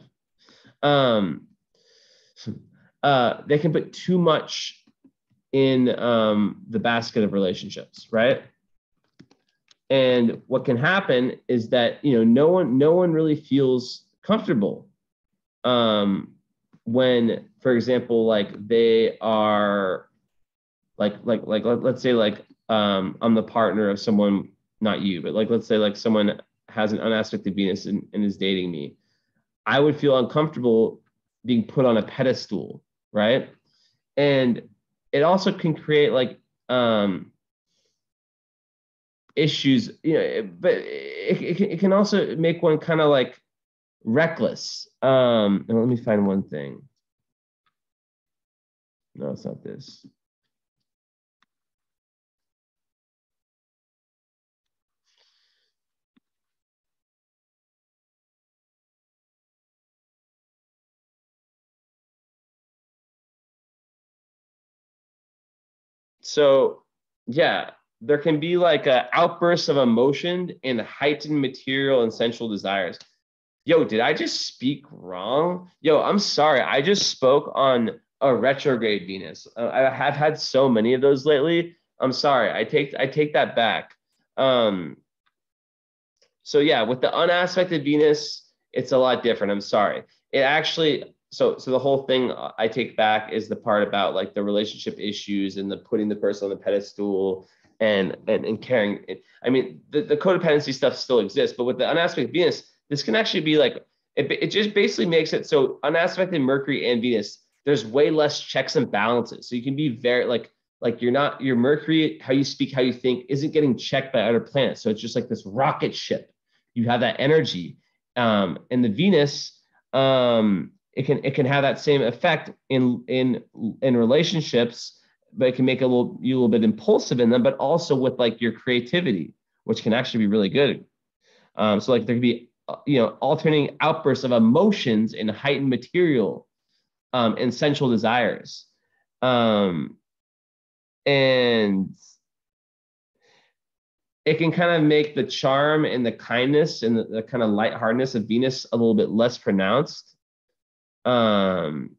They can put too much in the basket of relationships, right? And what can happen is that, you know, no one really feels comfortable when, for example, like they are like let's say like I'm the partner of someone, not you, but like let's say like someone has an unaspected Venus and is dating me. I would feel uncomfortable being put on a pedestal, right? And it also can create like issues, you know, but it can also make one kind of like reckless. And let me find one thing. No, it's not this. So yeah, there can be like an outburst of emotion and heightened material and sensual desires. Yo, did I just speak wrong? Yo, I'm sorry. I just spoke on a retrograde Venus. I have had so many of those lately. I'm sorry. I take that back. So yeah, with the unaspected Venus, it's a lot different. I'm sorry. It actually, so the whole thing I take back is the part about like the relationship issues and the putting the person on the pedestal and caring. I mean, the codependency stuff still exists, but with the unaspected Venus, this can actually be like, it just basically makes it so unaspected Mercury and Venus, there's way less checks and balances. So you can be very like you're not, your Mercury, how you speak, how you think isn't getting checked by other planets. So it's just like this rocket ship. You have that energy. And the Venus, it can have that same effect in relationships, but it can make you a little bit impulsive in them, but also with like your creativity, which can actually be really good. So like there could be, you know, alternating outbursts of emotions and heightened material and sensual desires. And it can kind of make the charm and the kindness and the kind of lightheartedness of Venus a little bit less pronounced than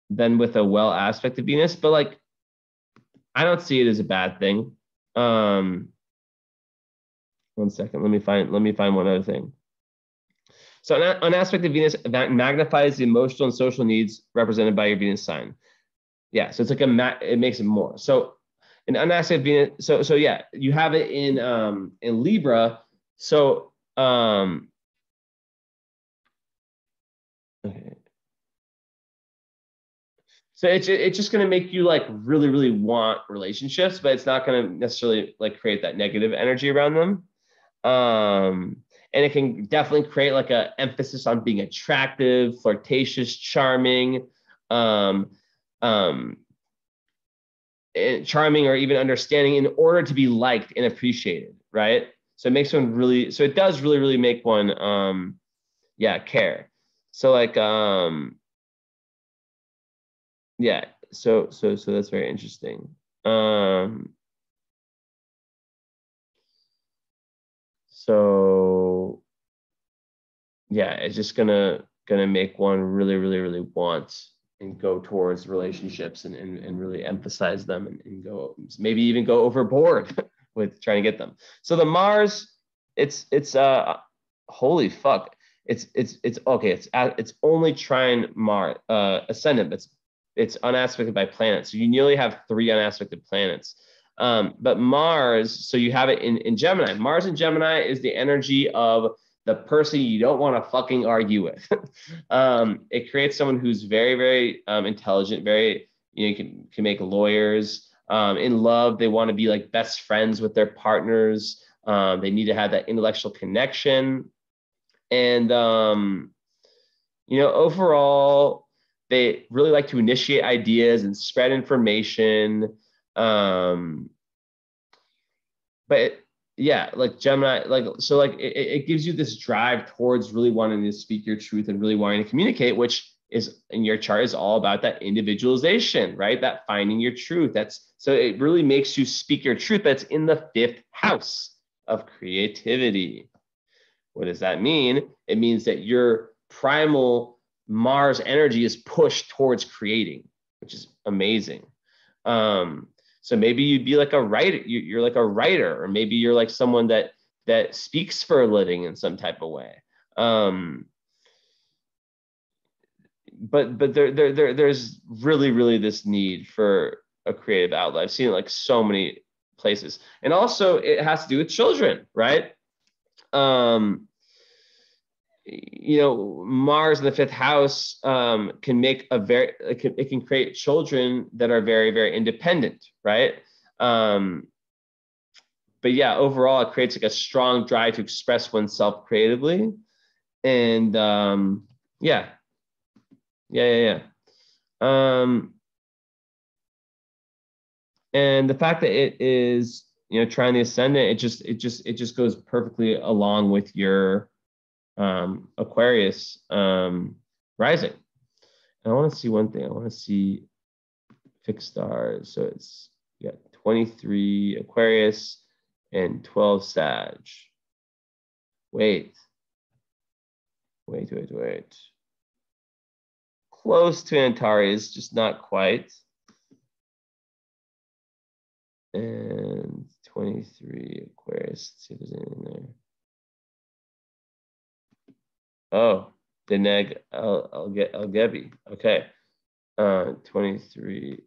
with a well aspect of Venus. But like, I don't see it as a bad thing. 1 second, let me find one other thing. So an aspect of Venus that magnifies the emotional and social needs represented by your Venus sign. Yeah, so it's like it makes it more. So an unaspected Venus. So yeah, you have it in Libra. So okay. So it's just going to make you like really, really want relationships, but it's not going to necessarily like create that negative energy around them. And it can definitely create like a emphasis on being attractive, flirtatious, charming, charming or even understanding in order to be liked and appreciated, right? So it makes one really, so it does really, really make one, care. So like, yeah, so that's very interesting. So yeah, it's just gonna make one really, really, really want and go towards relationships and really emphasize them and go maybe even go overboard with trying to get them. So the Mars, it's holy fuck. It's okay, it's only trine Mars ascendant, but it's unaspected by planets. So you nearly have 3 unaspected planets. But Mars, so you have it in Gemini. Mars in Gemini is the energy of the person you don't want to fucking argue with. It creates someone who's very, very intelligent, very, you know, can make lawyers. In love, they want to be like best friends with their partners. They need to have that intellectual connection. And, you know, overall, they really like to initiate ideas and spread information. But yeah, like Gemini, like, so like it gives you this drive towards really wanting to speak your truth and really wanting to communicate, which is in your chart is all about that individualization, right? That finding your truth. So it really makes you speak your truth. That's in the 5th house of creativity. What does that mean? It means that your primal Mars energy is pushed towards creating, which is amazing. So maybe you'd be like a writer. You're like a writer, or maybe you're like someone that speaks for a living in some type of way. But there's really this need for a creative outlet. I've seen it like so many places, and also it has to do with children, right? Mars in the fifth house can make it can create children that are very independent, right? But yeah, overall, it creates like a strong drive to express oneself creatively, and yeah. And the fact that it is, trying the ascendant, it just goes perfectly along with your Aquarius rising. And I want to see one thing. I want to see fixed stars. So it's 23 Aquarius and 12 Sag. Wait. Close to Antares, just not quite. And 23 Aquarius. Let's see if there's anything there. Oh, Deneg Algebi. Okay. 23,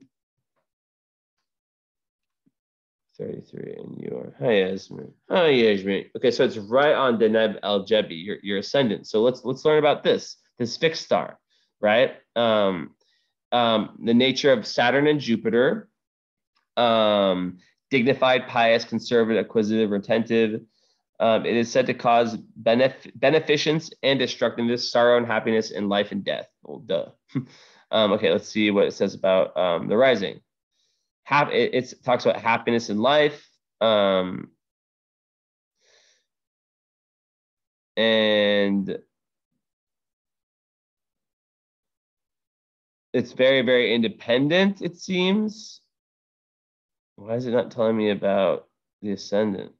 33, and you are. Hi, Yasmin. Hi, Yasmin. Okay, so it's right on Deneb Algebi, your ascendant. So let's learn about this fixed star, right? The nature of Saturn and Jupiter. Dignified, pious, conservative, acquisitive, retentive. It is said to cause beneficence and destructiveness, sorrow and happiness, in life and death. Well, duh. Okay, let's see what it says about the rising. It talks about happiness in life. And it's very independent, it seems. Why is it not telling me about the ascendant?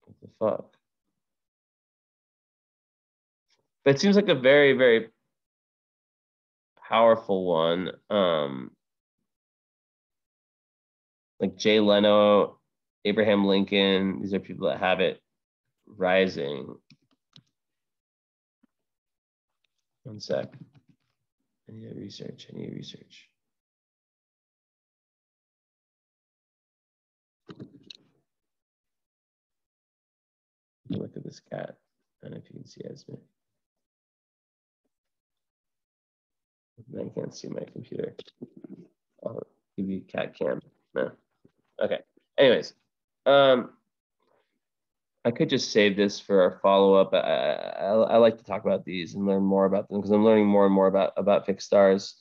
What the fuck? But it seems like a very powerful one. Like Jay Leno, Abraham Lincoln, these are people that have it rising. One sec. I need research. Look at this cat. I don't know if you can see Esme. I can't see my computer. I'll give you cat cam. No. Okay. Anyways, I could just save this for our follow-up. I like to talk about these and learn more about them because I'm learning more and more about fixed stars.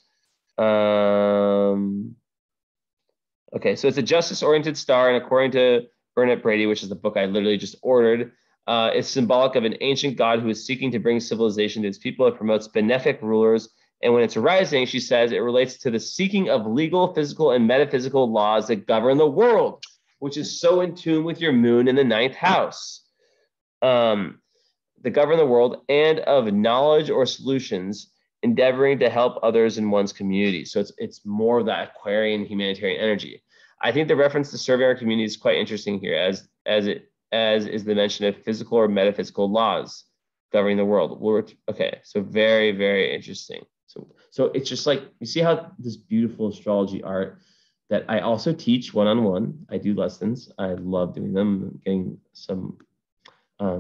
Okay, so it's a justice-oriented star, and according to Burnett Brady, which is the book I literally just ordered, it's symbolic of an ancient god who is seeking to bring civilization to its people. It promotes benefic rulers, and when it's rising, she says it relates to the seeking of legal, physical, and metaphysical laws that govern the world, which is so in tune with your moon in the ninth house. That govern the world, and of knowledge or solutions, endeavoring to help others in one's community. So it's more of that Aquarian humanitarian energy. I think the reference to serving our community is quite interesting here, as is the mention of physical or metaphysical laws governing the world. Okay, so very interesting. So it's just like, you see how this beautiful astrology art that I also teach one-on-one. I do lessons. I love doing them. I'm getting some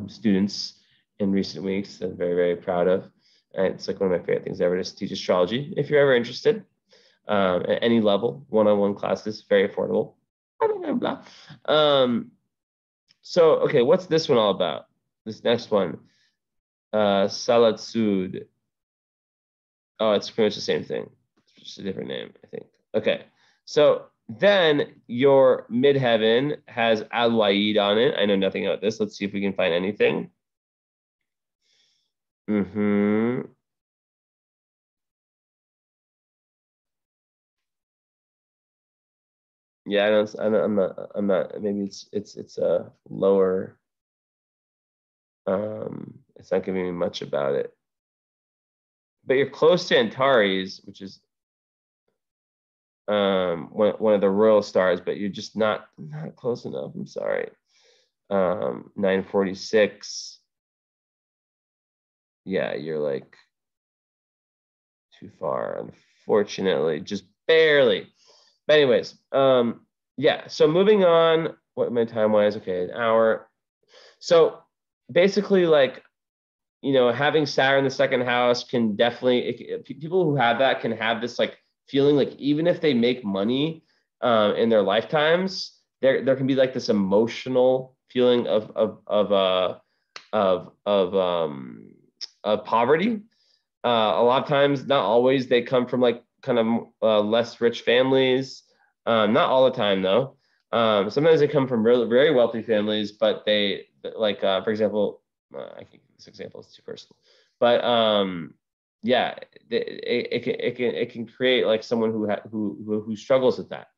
students in recent weeks that I'm very proud of. And it's like one of my favorite things ever to teach astrology. If you're ever interested, at any level, one-on-one classes, very affordable. Blah, blah, blah. So, okay, what's this one all about? This next one, Salad Sud. Oh, it's pretty much the same thing. It's just a different name, I think. Okay, so then your midheaven has Al-Waid on it. I know nothing about this. Let's see if we can find anything. Yeah, I'm not. Maybe it's a lower. It's not giving me much about it. But you're close to Antares, which is one of the royal stars, but you're just not close enough. I'm sorry. 946. Yeah, you're like too far, unfortunately, just barely. But anyways, yeah. So moving on, what my time wise? Okay, an hour. So basically, like, having Saturn in the second house can definitely, people who have that can have this like feeling like even if they make money in their lifetimes, there can be like this emotional feeling of poverty. A lot of times, not always, they come from like kind of less rich families. Not all the time though. Sometimes they come from really very wealthy families, but they like, for example, I think this example is too personal, but yeah, it can create like someone who struggles with that,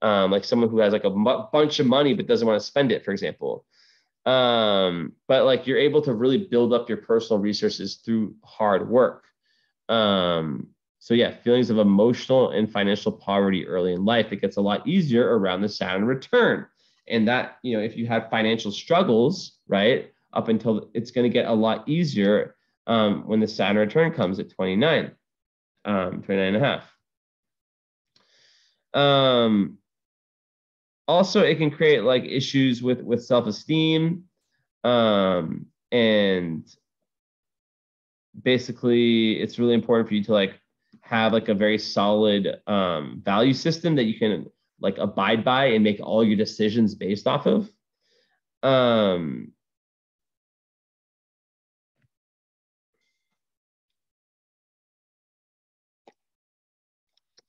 like someone who has like a bunch of money but doesn't want to spend it, for example. But like you're able to really build up your personal resources through hard work. So yeah, feelings of emotional and financial poverty early in life, it gets a lot easier around the Saturn return. And that, if you have financial struggles, right, up until, it's going to get a lot easier when the Saturn return comes at 29, 29 and a half. Also, it can create like issues with self-esteem, and basically it's really important for you to like have like a very solid value system that you can like abide by and make all your decisions based off of.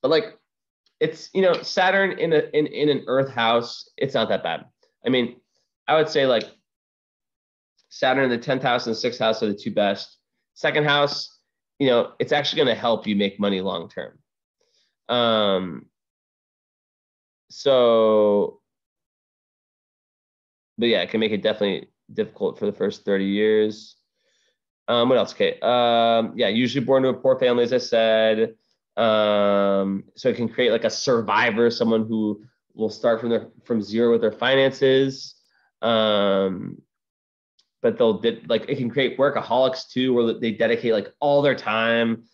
But like, it's, Saturn in an Earth house, it's not that bad. I mean, I would say like Saturn in the 10th house and the 6th house are the two best. Second house, it's actually going to help you make money long term. Um, so, but yeah, it can make it definitely difficult for the first 30 years. What else? Okay. Yeah, usually born to a poor family, as I said. So it can create like a survivor, someone who will start from zero with their finances. But like, it can create workaholics too, where they dedicate like all their time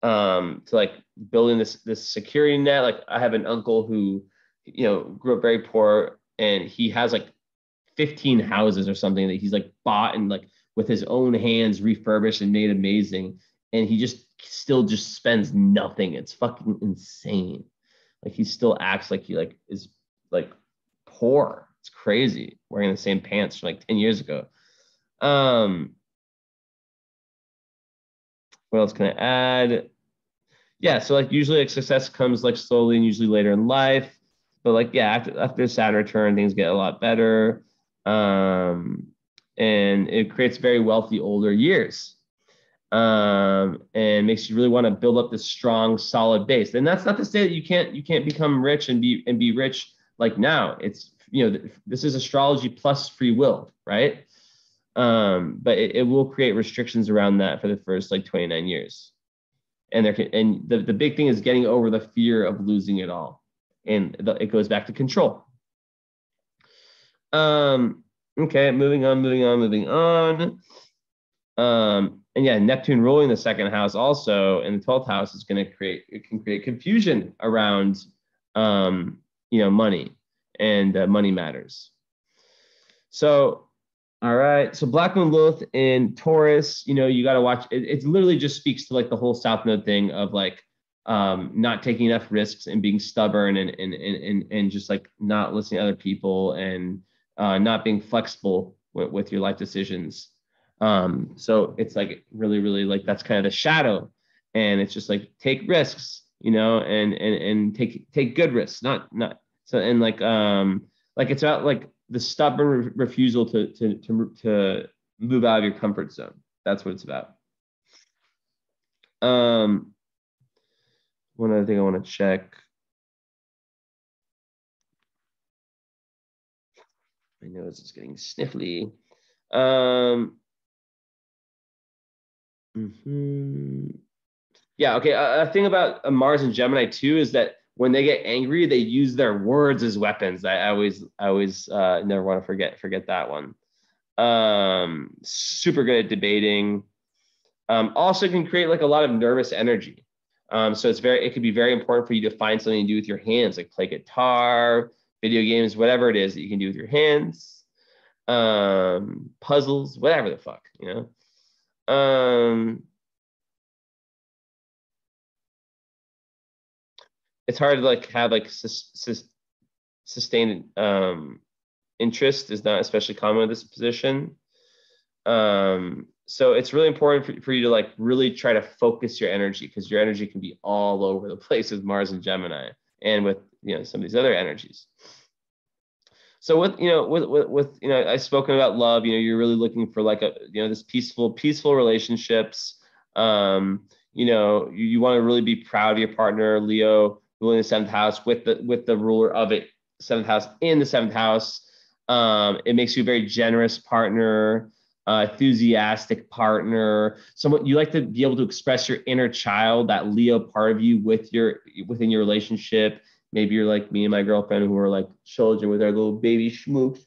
to like building this security net. Like, I have an uncle who, grew up very poor, and he has like 15 houses or something that he's like bought and like with his own hands refurbished and made amazing. And he just still just spends nothing. It's fucking insane. Like, he still acts like he like is like poor. It's crazy, wearing the same pants from like 10 years ago. Um, what else can I add? Yeah, so like usually like success comes like slowly and usually later in life. But like, yeah, after Saturn return, things get a lot better. Um, and it creates very wealthy older years. And makes you really want to build up this strong, solid base. And that's not to say that you can't become rich and be rich like now. It's, this is astrology plus free will, right? But it will create restrictions around that for the first like 29 years. And the big thing is getting over the fear of losing it all. And it goes back to control. Okay, moving on. And yeah, Neptune ruling the second house also in the 12th house is going to create confusion around, money and money matters. So, all right. So Black Moon Lilith in Taurus, you got to watch. It literally just speaks to like the whole South Node thing of like not taking enough risks and being stubborn and just like not listening to other people and not being flexible with your life decisions. So it's like really, really like that's kind of the shadow, and it's just like take risks, and take good risks, not so, and like it's about like the stubborn refusal to move out of your comfort zone. That's what it's about. One other thing I want to check. My nose is getting sniffly. Yeah, okay. A thing about Mars and Gemini too is that when they get angry, they use their words as weapons. I always never want to forget that one. Super good at debating. Also can create like a lot of nervous energy. So it could be very important for you to find something to do with your hands, like play guitar, video games, whatever it is that you can do with your hands, puzzles, whatever the fuck, you know. It's hard to like have like sustained interest is not especially common with this position. So it's really important for you to like really try to focus your energy, because your energy can be all over the place with Mars and Gemini and with some of these other energies. So with I've spoken about love. You're really looking for like this peaceful relationships. You want to really be proud of your partner, Leo, ruling the seventh house with the ruler of it, seventh house in the seventh house. It makes you a very generous partner, enthusiastic partner. Someone you like to be able to express your inner child, that Leo part of you within your relationship. Maybe you're like me and my girlfriend who are like children with our little baby schmooks.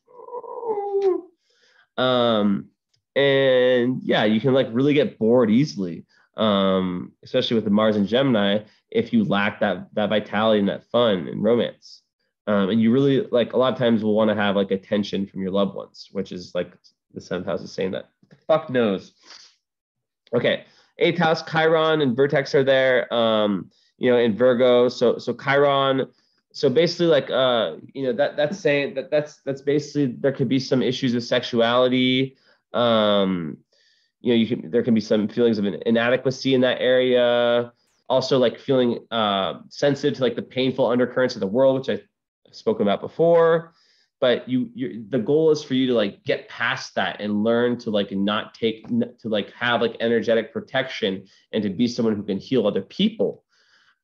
And yeah, you can like really get bored easily, especially with the Mars and Gemini, if you lack that vitality and that fun and romance. And you really like a lot of times will want to have like attention from your loved ones, which is like the seventh house is saying that. The fuck knows. Okay, eighth house, Chiron and Vertex are there. In Virgo. So Chiron. So basically, like that's saying that's basically there could be some issues with sexuality. There can be some feelings of an inadequacy in that area. Also, like feeling sensitive to like the painful undercurrents of the world, which I've spoken about before. But the goal is for you to like get past that and learn to like have like energetic protection and to be someone who can heal other people.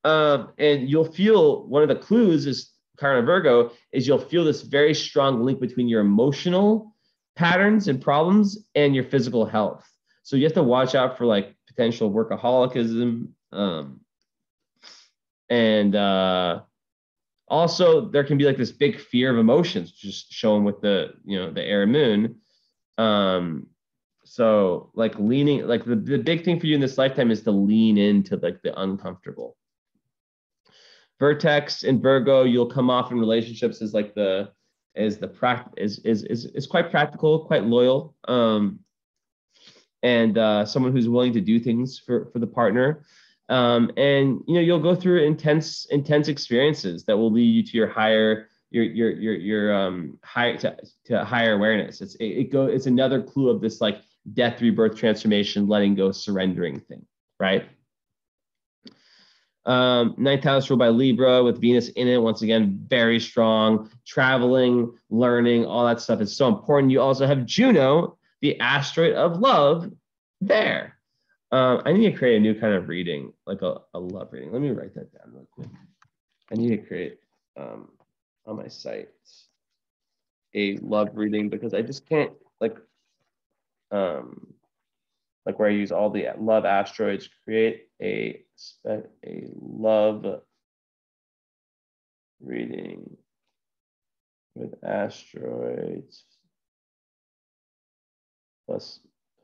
And you'll feel one of the clues is Chiron Virgo is you'll feel this very strong link between your emotional patterns and problems and your physical health. So you have to watch out for like potential workaholicism. Also there can be like this big fear of emotions, just shown with the air moon. So like leaning, like the big thing for you in this lifetime is to lean into like the uncomfortable. Vertex and Virgo, you'll come off in relationships as like is quite practical, quite loyal, and someone who's willing to do things for the partner. And you'll go through intense experiences that will lead you to your higher higher awareness. It's another clue of this like death, rebirth, transformation, letting go, surrendering thing, right? Ninth house ruled by Libra with Venus in it. Once again, very strong. Traveling, learning, all that stuff is so important. You also have Juno, the asteroid of love, there. I need to create a new kind of reading, like a love reading. Let me write that down real quick. I need to create on my site a love reading, because I just can't like where I use all the love asteroids, create a love reading with asteroids plus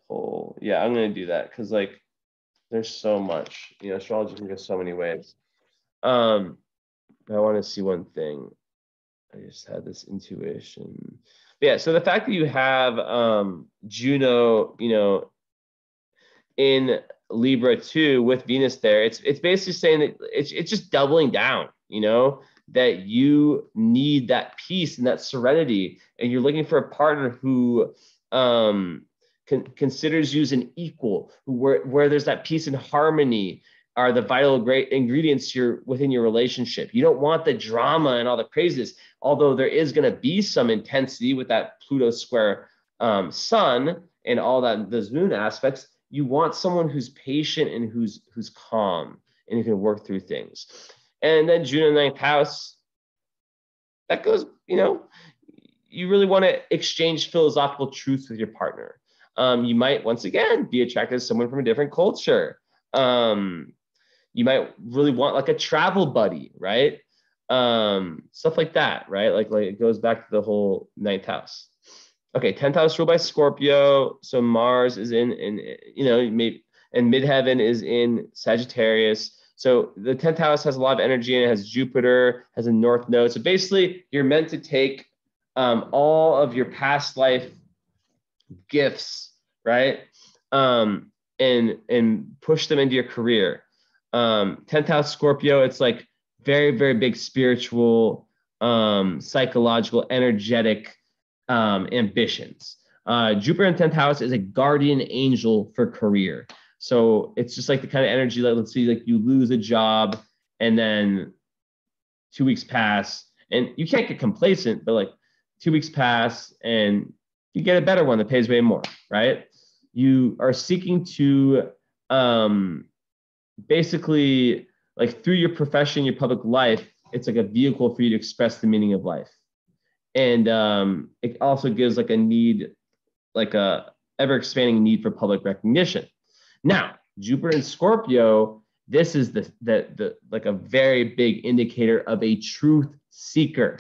whole. Yeah, I'm going to do that because like there's so much, astrology can go so many ways. I want to see one thing. I just had this intuition. But yeah, so the fact that you have Juno, in Libra too with Venus there, it's basically saying that it's just doubling down, that you need that peace and that serenity, and you're looking for a partner who considers you as an equal, where there's that peace and harmony are the vital great ingredients within your relationship. You don't want the drama and all the craziness, although there is going to be some intensity with that Pluto square sun and all that, those moon aspects. You want someone who's patient and who's calm and who can work through things. And then Juno ninth house, that goes, you really want to exchange philosophical truths with your partner. You might, once again, be attracted to someone from a different culture. You might really want like a travel buddy, right? Stuff like that, right? Like it goes back to the whole ninth house. Okay, 10th house ruled by Scorpio. So Mars is in maybe, and midheaven is in Sagittarius. So the 10th house has a lot of energy, and it has Jupiter, has a north node. So basically, you're meant to take all of your past life gifts, right? And push them into your career. 10th house Scorpio, it's like very, very big spiritual, psychological, energetic ambitions. Jupiter in 10th house is a guardian angel for career. So it's just like the kind of energy that, let's say, like you lose a job and then 2 weeks pass and you can't get complacent, but like 2 weeks pass and you get a better one that pays way more, right? You are seeking to basically, like through your profession, your public life, it's like a vehicle for you to express the meaning of life. And it also gives like a need, like a ever expanding need for public recognition. Now, Jupiter in Scorpio, this is the like a very big indicator of a truth seeker.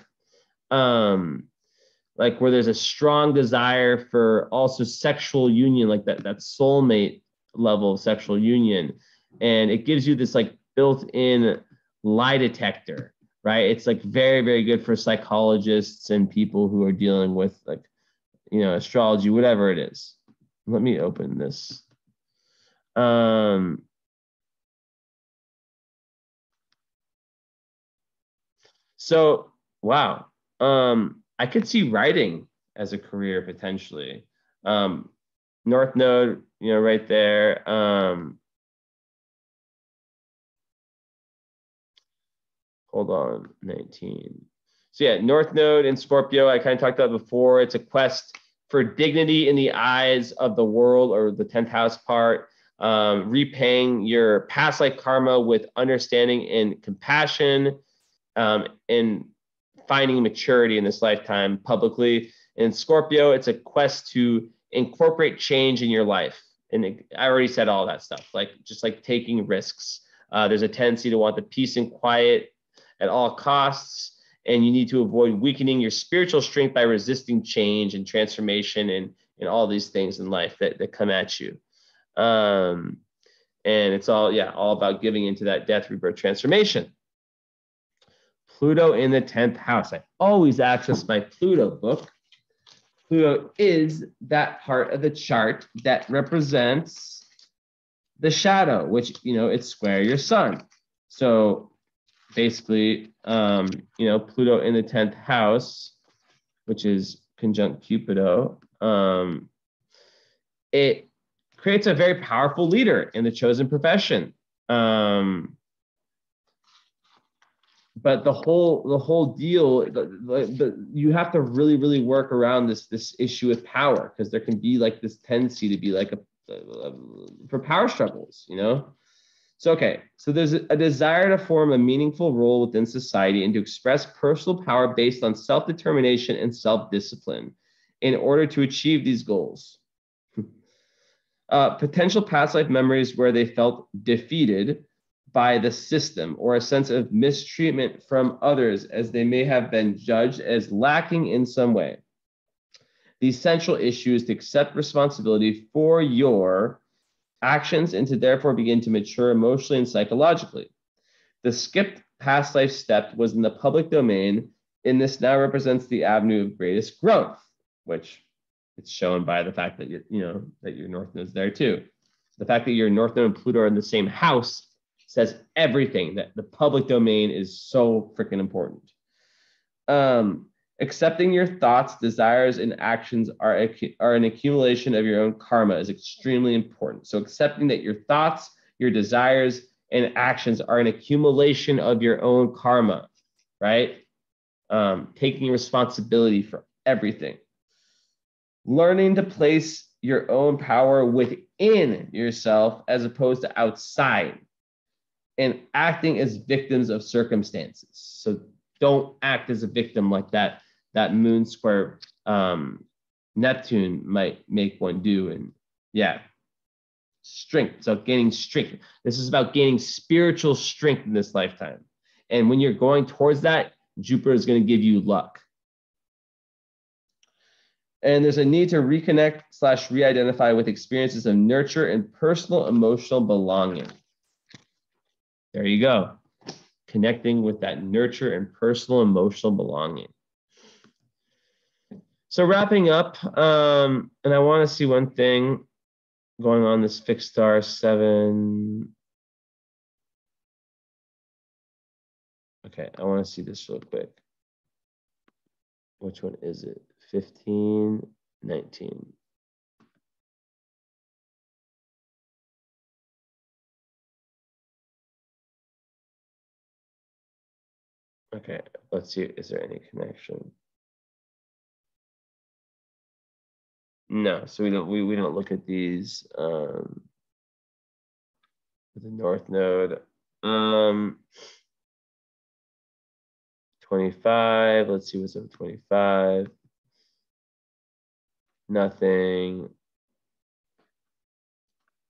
Like where there's a strong desire for also sexual union, like that soulmate level of sexual union. And it gives you this like built-in lie detector, right? It's like very, very good for psychologists and people who are dealing with like, astrology, whatever it is. Let me open this. So, wow. I could see writing as a career potentially. North Node, right there. Hold on, 19. So yeah, North Node in Scorpio, I kind of talked about before. It's a quest for dignity in the eyes of the world, or the 10th house part. Repaying your past life karma with understanding and compassion, and finding maturity in this lifetime publicly. In Scorpio, it's a quest to incorporate change in your life. And I already said all that stuff, like just like taking risks. There's a tendency to want the peace and quiet at all costs, and you need to avoid weakening your spiritual strength by resisting change and transformation and all these things in life that come at you. And it's all about giving into that death, rebirth, transformation. Pluto in the 10th house. I always access my Pluto book. Pluto is that part of the chart that represents the shadow, which, it's square your sun. So basically, Pluto in the 10th house, which is conjunct Cupido, it creates a very powerful leader in the chosen profession. But the whole deal, you have to really, really work around this issue with power, because there can be like this tendency to be like for power struggles, So, okay, so there's a desire to form a meaningful role within society and to express personal power based on self-determination and self-discipline in order to achieve these goals. Potential past life memories where they felt defeated by the system, or a sense of mistreatment from others as they may have been judged as lacking in some way. The essential issue is to accept responsibility for your actions and to therefore begin to mature emotionally and psychologically. The skipped past life step was in the public domain, and this now represents the avenue of greatest growth, which it's shown by the fact that that your North Node is there too. The fact that your North Node and Pluto are in the same house says everything, that the public domain is so freaking important. Accepting your thoughts, desires, and actions are an accumulation of your own karma is extremely important. So accepting that your thoughts, your desires, and actions are an accumulation of your own karma, right? Taking responsibility for everything. Learning to place your own power within yourself as opposed to outside, and acting as victims of circumstances. So don't act as a victim like that that moon square Neptune might make one do. And yeah, strength. So gaining strength. This is about gaining spiritual strength in this lifetime. And when you're going towards that, Jupiter is going to give you luck. And there's a need to reconnect / re-identify with experiences of nurture and personal emotional belonging. There you go. Connecting with that nurture and personal emotional belonging. So wrapping up, and I want to see one thing going on this fixed star 7. Okay, I want to see this real quick. Which one is it? 15, 19. Okay, let's see. Is there any connection? No, so we don't look at these with the north node. 25. Let's see what's up with 25. Nothing.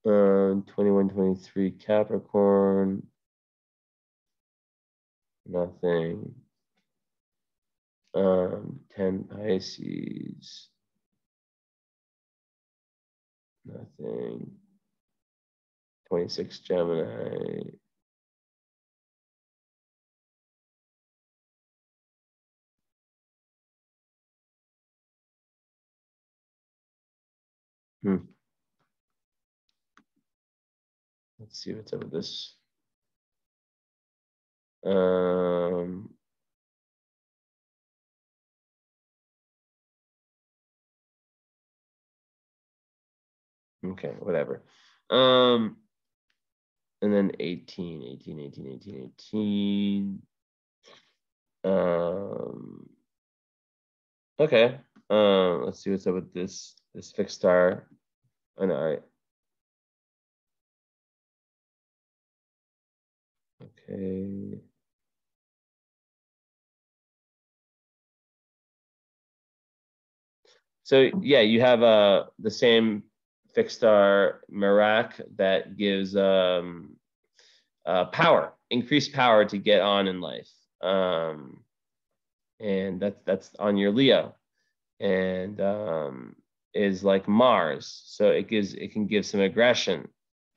21, 23 Capricorn. Nothing. 10 Pisces. Nothing. 26 Gemini. Let's see what's up with this. Okay, whatever. And then 18. Okay. Let's see what's up with this fixed star. All right. Okay. So yeah, you have the same fixed star Merak that gives power, increased power to get on in life. And that's on your Leo, and is like Mars, so it can give some aggression,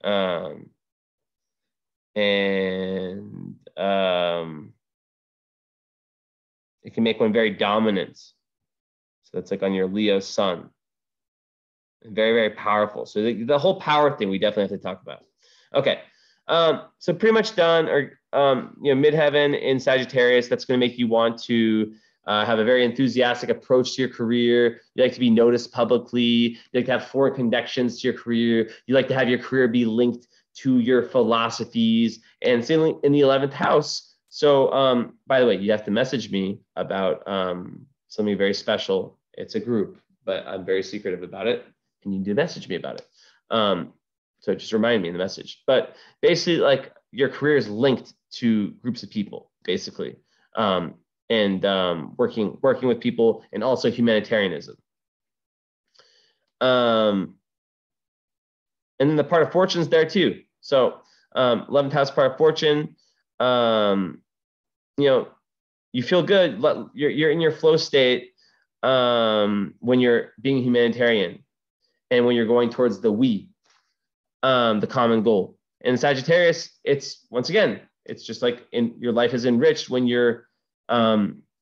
and it can make one very dominant. So that's like on your Leo sun, very very powerful. So the whole power thing we definitely have to talk about. Okay. So pretty much done, or midheaven in Sagittarius. That's going to make you want to have a very enthusiastic approach to your career. You like to be noticed publicly. You like to have foreign connections to your career. You like to have your career be linked to your philosophies. And same in the 11th house. So by the way, you have to message me about something very special. It's a group, but I'm very secretive about it, and you need to message me about it. So just remind me in the message. But basically, like, your career is linked to groups of people, basically, and working with people, and also humanitarianism. And then the part of fortune is there too. So 11th house part of fortune. You feel good. You're in your flow state when you're being humanitarian, and when you're going towards the we. The common goal. In Sagittarius, it's once again, it's just like your life is enriched when you're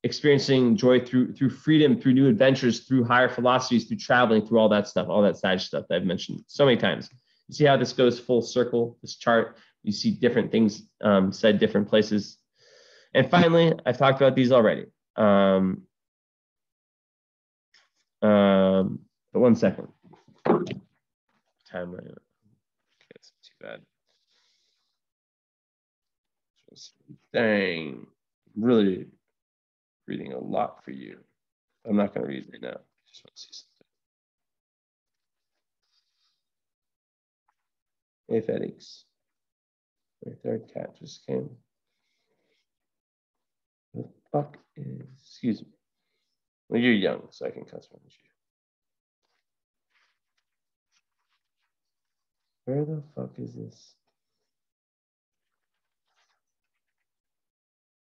experiencing joy through freedom, through new adventures, through higher philosophies, through traveling, through all that stuff, all that Sag stuff that I've mentioned so many times. You see how this goes full circle, this chart. You see different things said different places. And finally, I've talked about these already. But 1 second. Timeline. It's too bad. Dang, really reading a lot for you. I'm not going to read right now. I just want to see something. Hey, FedEx. My third cat just came. The fuck is, excuse me. Well, you're young, so I can customize you. Where the fuck is this?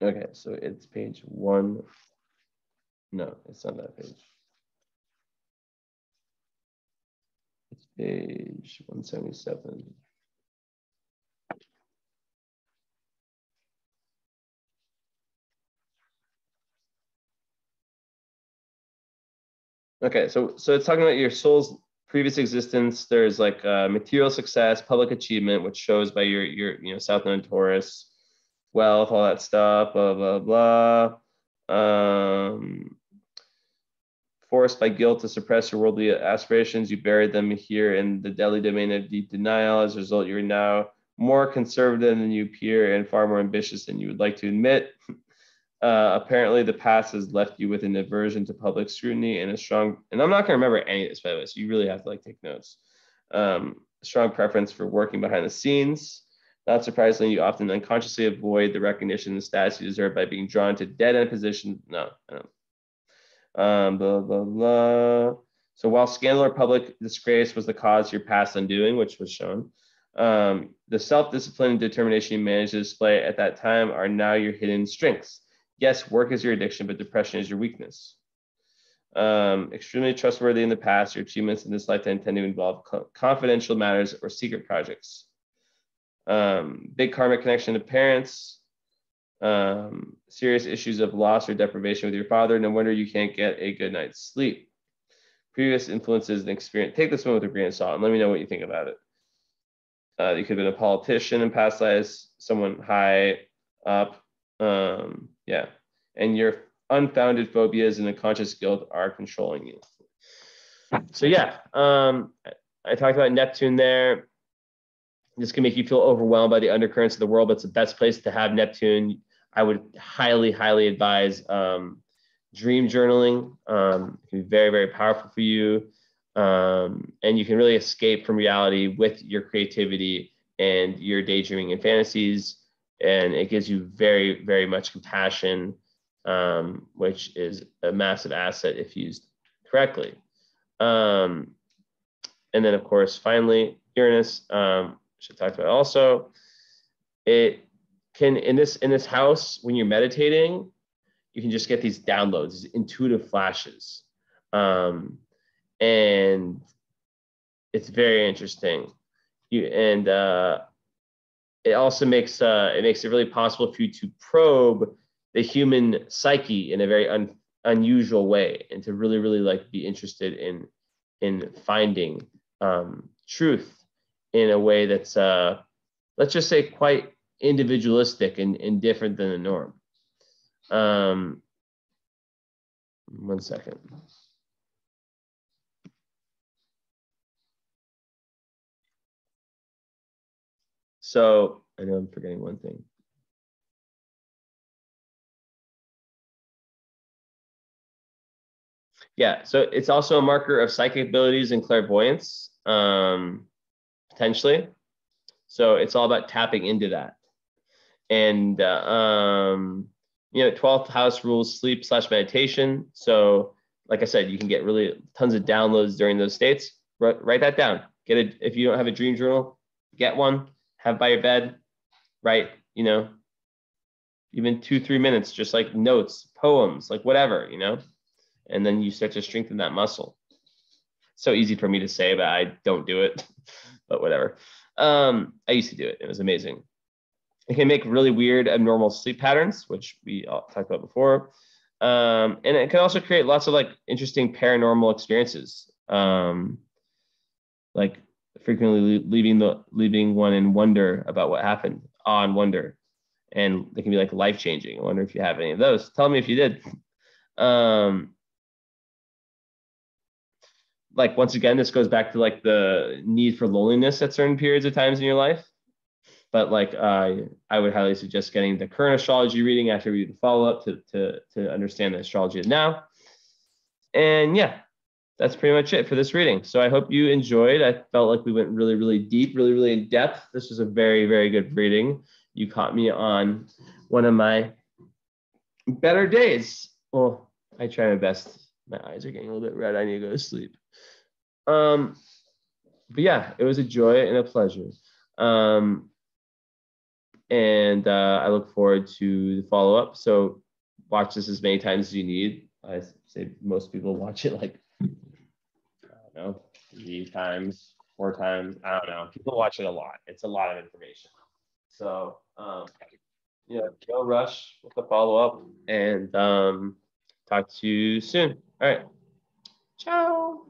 Okay, so it's page 1. No, it's not that page. It's page 177. Okay, so it's talking about your soul's previous existence. There's like material success, public achievement, which shows by your South Node Taurus, wealth, all that stuff, blah blah blah. Forced by guilt to suppress your worldly aspirations, you buried them here in the deadly domain of deep denial. As a result, you're now more conservative than you appear and far more ambitious than you would like to admit. Apparently, the past has left you with an aversion to public scrutiny and a strong, and I'm not going to remember any of this, by the way, so you really have to like take notes. Strong preference for working behind the scenes. Not surprisingly, you often unconsciously avoid the recognition and status you deserve by being drawn to dead-end positions. No, I don't. Blah, blah, blah. So while scandal or public disgrace was the cause of your past undoing, which was shown, the self-discipline and determination you managed to display at that time are now your hidden strengths. Yes, work is your addiction, but depression is your weakness. Extremely trustworthy in the past, your achievements in this lifetime tend to involve confidential matters or secret projects. Big karmic connection to parents. Serious issues of loss or deprivation with your father. No wonder you can't get a good night's sleep. Previous influences and experience. Take this one with a grain of salt and let me know what you think about it. You could have been a politician in past lives, someone high up. Yeah. And your unfounded phobias and unconscious guilt are controlling you. So yeah, I talked about Neptune there. This can make you feel overwhelmed by the undercurrents of the world, but it's the best place to have Neptune. I would highly, highly advise dream journaling. It can be very, very powerful for you. And you can really escape from reality with your creativity and your daydreaming and fantasies. And it gives you very, very much compassion, which is a massive asset if used correctly. And then, of course, finally, Uranus, which I talked about also. It can, in this house, when you're meditating, you can just get these downloads, these intuitive flashes. And it's very interesting. It also makes it really possible for you to probe the human psyche in a very unusual way, and to really, really like be interested in finding truth in a way that's let's just say quite individualistic and different than the norm. 1 second. So I know I'm forgetting one thing. Yeah, so it's also a marker of psychic abilities and clairvoyance, potentially. So it's all about tapping into that. And 12th house rules sleep/meditation. So like I said, you can get really tons of downloads during those states. Write that down. If you don't have a dream journal, get one, have by your bed, write, even 2-3 minutes, just like notes, poems, like whatever, and then you start to strengthen that muscle. So easy for me to say, but I don't do it, but whatever. I used to do it. It was amazing. It can make really weird, abnormal sleep patterns, which we talked about before. And it can also create lots of like interesting paranormal experiences, like frequently leaving one in wonder about what happened, awe and wonder. And they can be like life-changing. I wonder if you have any of those. Tell me if you did. Like, once again, this goes back to like the need for loneliness at certain periods of times in your life. But like, I would highly suggest getting the current astrology reading after we do the follow-up to understand the astrology of now. And yeah, that's pretty much it for this reading. So I hope you enjoyed. I felt like we went really, really deep, really, really in depth. This was a very, very good reading. You caught me on one of my better days. Well, I try my best My eyes are getting a little bit red. I need to go to sleep. But yeah, it was a joy and a pleasure. And I look forward to the follow-up. So watch this as many times as you need. I say most people watch it like, I don't know, 3 times, 4 times. I don't know. People watch it a lot. It's a lot of information. So, no rush with the follow-up, and talk to you soon. All right. Ciao.